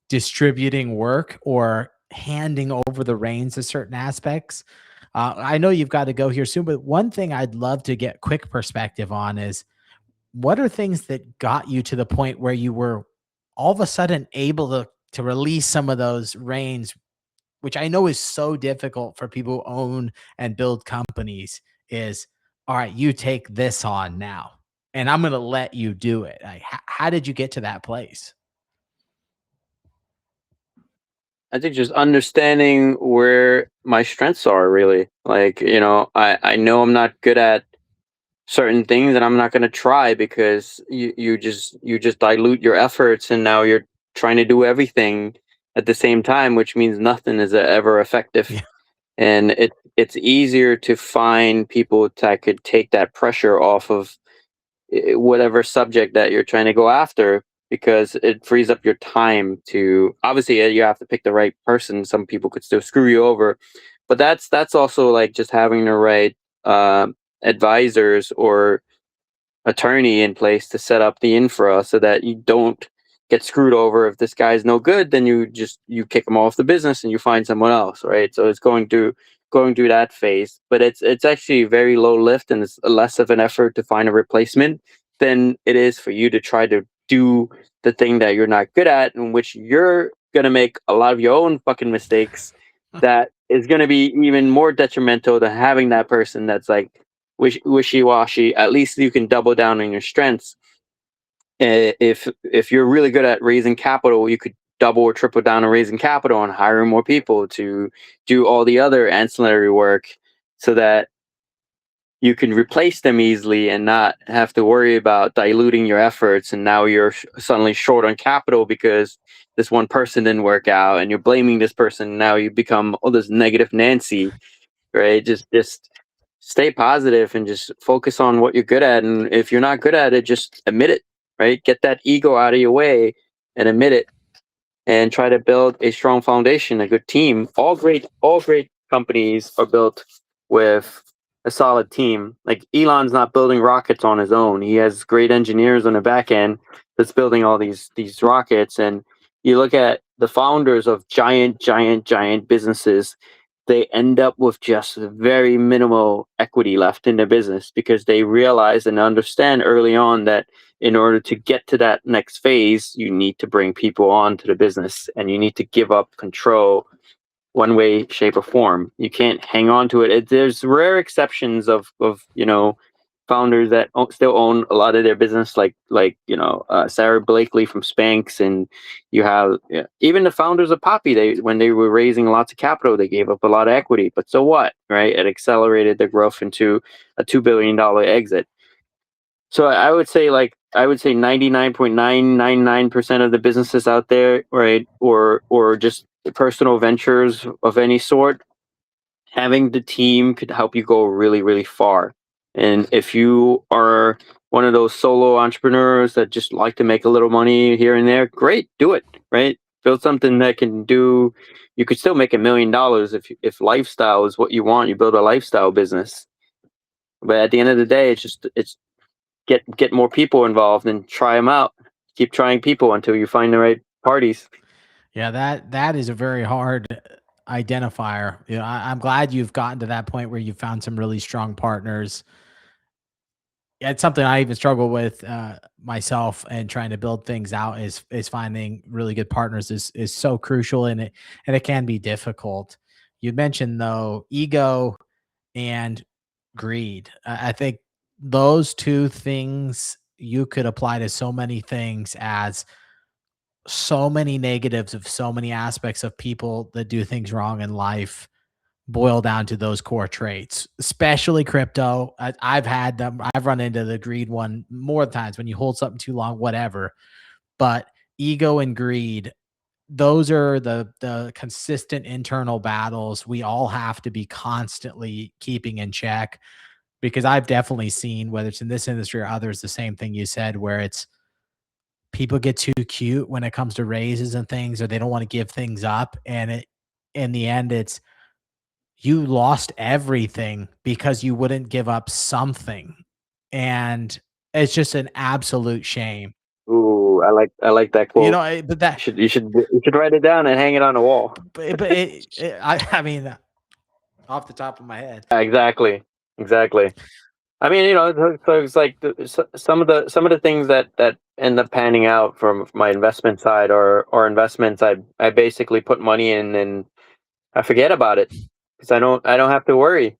distributing work or handing over the reins to certain aspects. I know you've got to go here soon, but one thing I'd love to get quick perspective on is what are things that got you to the point where you were all of a sudden able to release some of those reins, which I know is so difficult for people who own and build companies, is all right, you take this on now and I'm going to let you do it. Like, how did you get to that place? I think just understanding where my strengths are really. Like, I know I'm not good at certain things and I'm not going to try because you just dilute your efforts and now you're trying to do everything at the same time, which means nothing is ever effective. Yeah. And it's easier to find people that could take that pressure off of whatever subject that you're trying to go after, because it frees up your time. To obviously you have to pick the right person. Some people could still screw you over, but that's also like just having the right uh, advisors or attorney in place to set up the infra so that you don't get screwed over. If this guy's no good, then you kick him off the business and you find someone else, right? So it's going through that phase, but it's actually very low lift and it's less of an effort to find a replacement than it is for you to try to do the thing that you're not good at, in which you're gonna make a lot of your own fucking mistakes that is going to be even more detrimental than having that person that's like wishy washy. At least you can double down on your strengths. If you're really good at raising capital, you could double or triple down on raising capital and hiring more people to do all the other ancillary work, so that you can replace them easily and not have to worry about diluting your efforts. And now you're suddenly short on capital because this one person didn't work out, and you're blaming this person. Now you become this negative Nancy, right? Just stay positive and just focus on what you're good at. And if you're not good at it, just admit it, right? Get that ego out of your way and admit it, and try to build a strong foundation, a good team. All great companies are built with a solid team. Like Elon's not building rockets on his own. He has great engineers on the back end that's building all these rockets. And you look at the founders of giant businesses, they end up with just very minimal equity left in the business because they realize and understand early on that in order to get to that next phase, you need to bring people on to the business and you need to give up control one way, shape, or form. You can't hang on to it. There's rare exceptions of founders that still own a lot of their business, like Sarah Blakely from Spanx, and you have even the founders of Poppy. They when they were raising lots of capital, they gave up a lot of equity. But so what, right? It accelerated their growth into a $2 billion exit. So I would say 99.999% of the businesses out there, right, or just personal ventures of any sort, having the team could help you go really, really far. And if you are one of those solo entrepreneurs that just like to make a little money here and there, great, do it, right? Build something that can do. You could still make $1 million if lifestyle is what you want. You build a lifestyle business, but at the end of the day, it's get more people involved and try them out. Keep trying people until you find the right parties. Yeah, that is a very hard identifier. You know, I'm glad you've gotten to that point where you found some really strong partners. Yeah, it's something I even struggle with myself, and trying to build things out is finding really good partners is so crucial in it, and it can be difficult. You mentioned though ego and greed. I think those two things you could apply to so many things, as so many negatives of so many aspects of people that do things wrong in life boil down to those core traits, especially crypto. I've had them. I've run into the greed one more times when you hold something too long, whatever. But ego and greed, those are the consistent internal battles we all have to be constantly keeping in check. Because I've definitely seen, whether it's in this industry or others, the same thing you said, where it's people get too cute when it comes to raises and things, or they don't want to give things up. And in the end, it's you lost everything because you wouldn't give up something. And it's just an absolute shame. Ooh, I like that You quote. know, but that, You should write it down and hang it on the wall. I mean, off the top of my head. Yeah, exactly. I mean, so it's like some of the things that end up panning out from my investment side, or investments I basically put money in and I forget about it because I don't have to worry,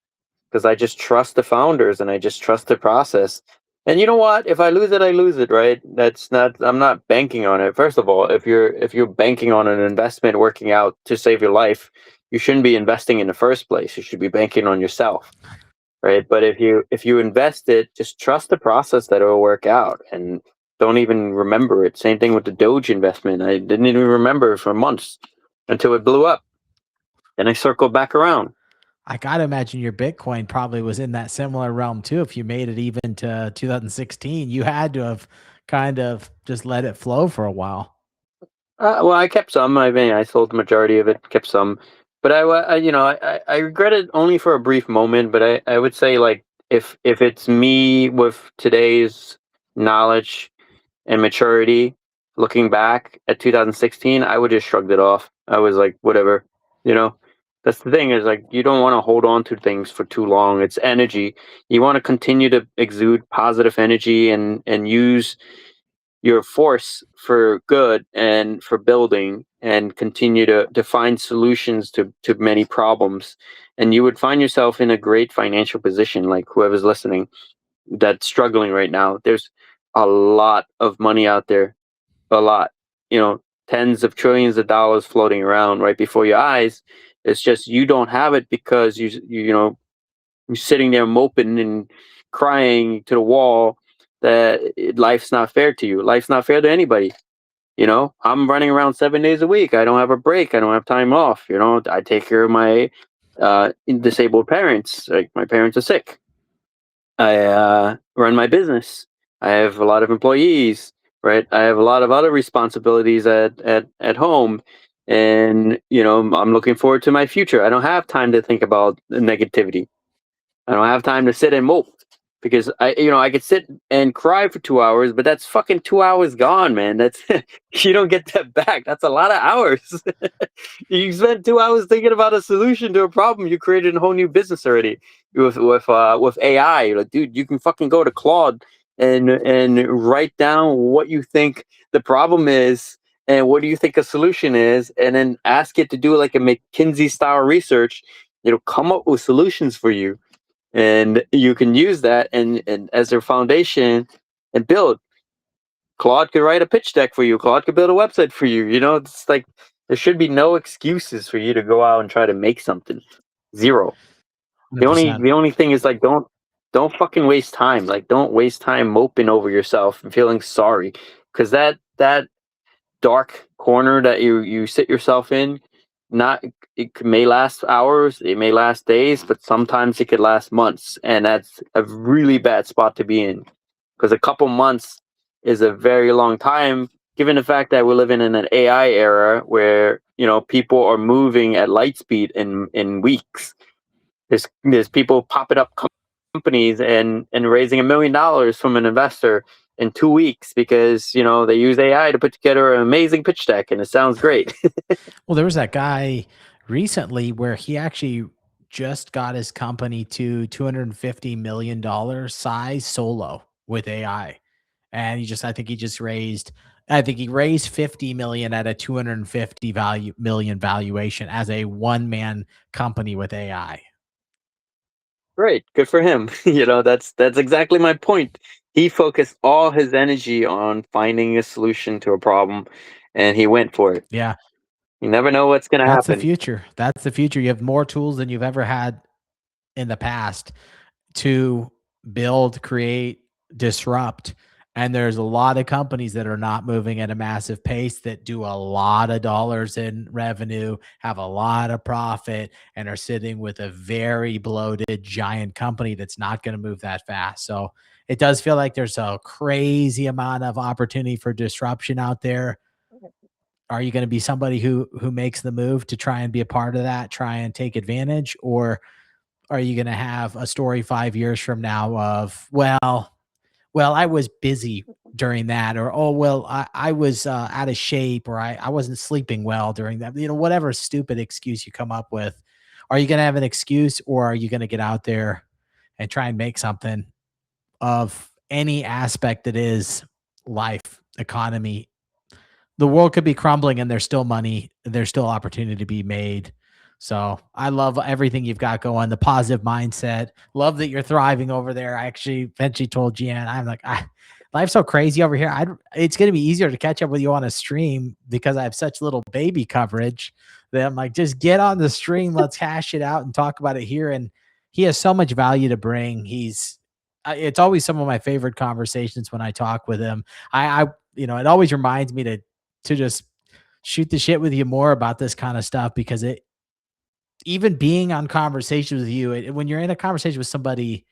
because I just trust the founders and I just trust the process. And you know what? If I lose it, I lose it, right? I'm not banking on it. First of all, if you're banking on an investment working out to save your life, you shouldn't be investing in the first place. You should be banking on yourself, right? But if you invest it, just trust the process that it will work out, and don't even remember it. Same thing with the Doge investment. I didn't even remember it for months until it blew up. Then I circled back around. I gotta imagine your Bitcoin probably was in that similar realm too. If you made it even to 2016, you had to have kind of just let it flow for a while. Well, I kept some. I mean, I sold the majority of it, kept some, but I regret it only for a brief moment. But I would say, like, if it's me with today's knowledge and maturity, looking back at 2016, I would just shrugged it off. I was like, whatever, you know. That's the thing, is like, you don't want to hold on to things for too long. It's energy. You want to continue to exude positive energy and use your force for good and for building, and continue to find solutions to many problems. And you would find yourself in a great financial position, like whoever's listening that's struggling right now. There's a lot of money out there, a lot, tens of trillions of dollars floating around right before your eyes. It's just you don't have it because you're sitting there moping and crying to the wall that life's not fair to you. Life's not fair to anybody. I'm running around 7 days a week. I don't have a break. I don't have time off. I take care of my disabled parents. Like, my parents are sick. I run my business. I have a lot of employees, right? I have a lot of other responsibilities at home, and I'm looking forward to my future. I don't have time to think about the negativity. I don't have time to sit and mope, because I could sit and cry for 2 hours, but that's fucking 2 hours gone, man. That's you don't get that back. That's a lot of hours. You spent 2 hours thinking about a solution to a problem. You created a whole new business already with AI. Like, dude, you can fucking go to Claude and write down what you think the problem is and what do you think a solution is, and then ask it to do like a McKinsey style research. It'll come up with solutions for you, and you can use that and as their foundation and build. Claude could write a pitch deck for you. Claude could build a website for you. It's like, there should be no excuses for you to go out and try to make something. Zero. The only 100%. the only thing is, like, don't fucking waste time. Like, don't waste time moping over yourself and feeling sorry, because that dark corner that you sit yourself in, not may last hours, it may last days, but sometimes it could last months, and that's a really bad spot to be in, because a couple months is a very long time, given the fact that we're living in an AI era where people are moving at light speed in weeks. There's people popping up companies and raising $1 million from an investor in 2 weeks, because they use AI to put together an amazing pitch deck and it sounds great. Well, there was that guy recently where he actually just got his company to $250 million size solo with AI. And I think he raised 50 million at a 250 million valuation as a one man company with AI. Great, good for him. That's exactly my point. He focused all his energy on finding a solution to a problem, and he went for it. Yeah, You never know what's going to that's the happen. future. That's the future. You have more tools than you've ever had in the past to build, create, disrupt. And there's a lot of companies that are not moving at a massive pace that do a lot of dollars in revenue, have a lot of profit, and are sitting with a very bloated giant company that's not going to move that fast. So it does feel like there's a crazy amount of opportunity for disruption out there. Are you going to be somebody who makes the move to try and be a part of that, try and take advantage, or are you going to have a story 5 years from now of, well, I was busy during that, or oh well, I was out of shape, or I wasn't sleeping well during that. Whatever stupid excuse you come up with, are you going to have an excuse, or are you going to get out there and try and make something of any aspect that is life, economy? The world could be crumbling and there's still money, there's still opportunity to be made. So I love everything you've got going, the positive mindset. Love that you're thriving over there. I actually eventually told Jian, I'm like, life's so crazy over here. It's going to be easier to catch up with you on a stream because I have such little baby coverage that I'm like, just get on the stream. Let's hash it out and talk about it here. And he has so much value to bring. It's always some of my favorite conversations when I talk with him. It always reminds me to just shoot the shit with you more about this kind of stuff, because even being on conversations with you, when you're in a conversation with somebody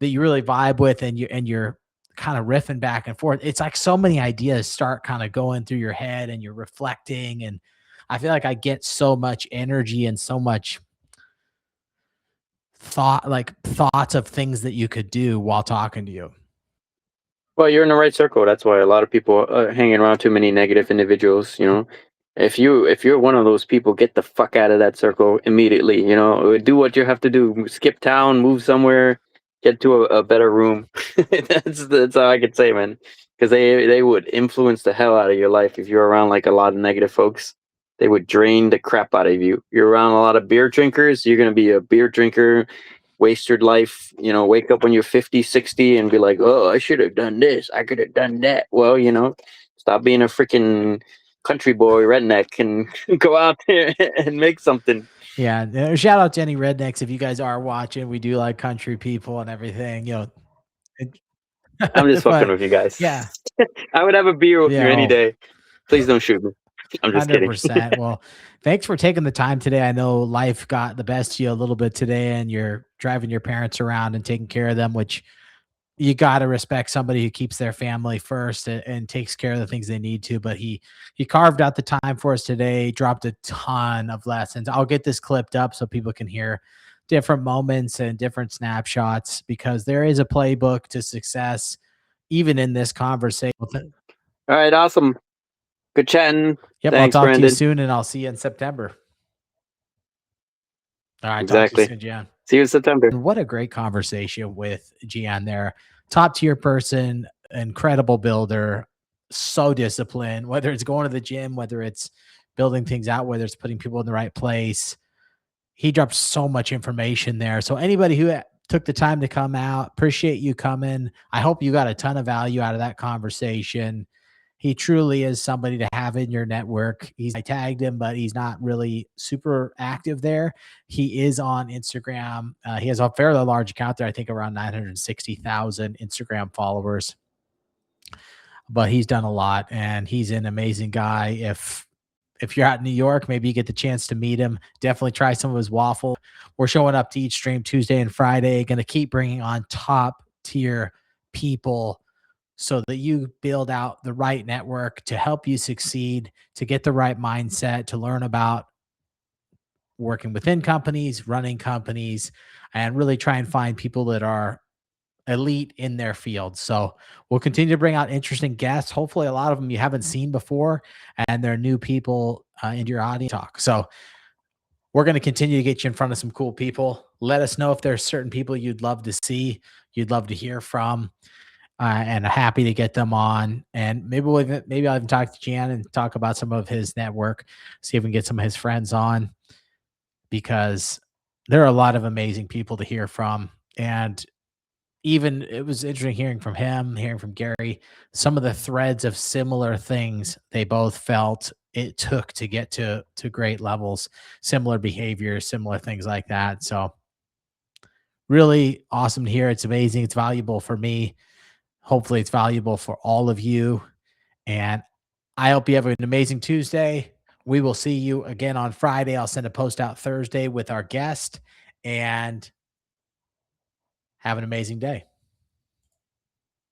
that you really vibe with, and you're kind of riffing back and forth, it's like so many ideas start kind of going through your head and you're reflecting. And I feel like I get so much energy and so much thoughts of things that you could do while talking to you. Well, you're in the right circle. That's why a lot of people are hanging around too many negative individuals. If you're one of those people, get the fuck out of that circle immediately. Do what you have to do. Skip town, move somewhere, get to a better room. That's all I could say, man. Because they would influence the hell out of your life if you're around like a lot of negative folks. They would drain the crap out of you. You're around a lot of beer drinkers, you're gonna be a beer drinker, waste your life, wake up when you're 50, 60 and be like, oh, I should have done this, I could have done that. Well, stop being a freaking country boy redneck and go out there and make something. Yeah, shout out to any rednecks if you guys are watching. We do like country people and everything, I'm just fucking but with you guys. yeah, I would have a beer with you yeah, any oh, day. Please don't shoot me. I'm just kidding. 100%. Well, thanks for taking the time today. I know life got the best of you a little bit today, and you're driving your parents around and taking care of them, which you got to respect somebody who keeps their family first, and takes care of the things they need to. But he carved out the time for us today, dropped a ton of lessons. I'll get this clipped up so people can hear different moments and different snapshots, because there is a playbook to success even in this conversation. All right, awesome. Good chatting. Yep, I'll Thanks, talk to you Brandon. soon, and I'll see you in September. All right, talk to you Exactly. soon, Gian. See you in September. What a great conversation with Gian there. Top tier person, incredible builder, so disciplined, whether it's going to the gym, whether it's building things out, whether it's putting people in the right place. He dropped so much information there. So anybody who took the time to come out, appreciate you coming. I hope you got a ton of value out of that conversation. He truly is somebody to have in your network. I tagged him, but he's not really super active there. He is on Instagram. He has a fairly large account there, I think around 960,000 Instagram followers. But he's done a lot, and he's an amazing guy. If you're out in New York, maybe you get the chance to meet him. Definitely try some of his waffle. We're showing up to each stream Tuesday and Friday. Going to keep bringing on top tier people so that you build out the right network to help you succeed, to get the right mindset, to learn about working within companies, running companies, and really try and find people that are elite in their field. So we'll continue to bring out interesting guests. Hopefully, a lot of them you haven't seen before, and they're new people into your audience talk. So we're going to continue to get you in front of some cool people. Let us know if there's certain people you'd love to see, you'd love to hear from, and happy to get them on. And maybe I'll even talk to Jan and talk about some of his network, see if we can get some of his friends on, because there are a lot of amazing people to hear from. And even it was interesting hearing from him, hearing from Gary, some of the threads of similar things they both felt it took to get to great levels, similar behaviors, similar things like that. So really awesome to hear. It's amazing. It's valuable for me. Hopefully it's valuable for all of you. And I hope you have an amazing Tuesday. We will see you again on Friday. I'll send a post out Thursday with our guest, and have an amazing day.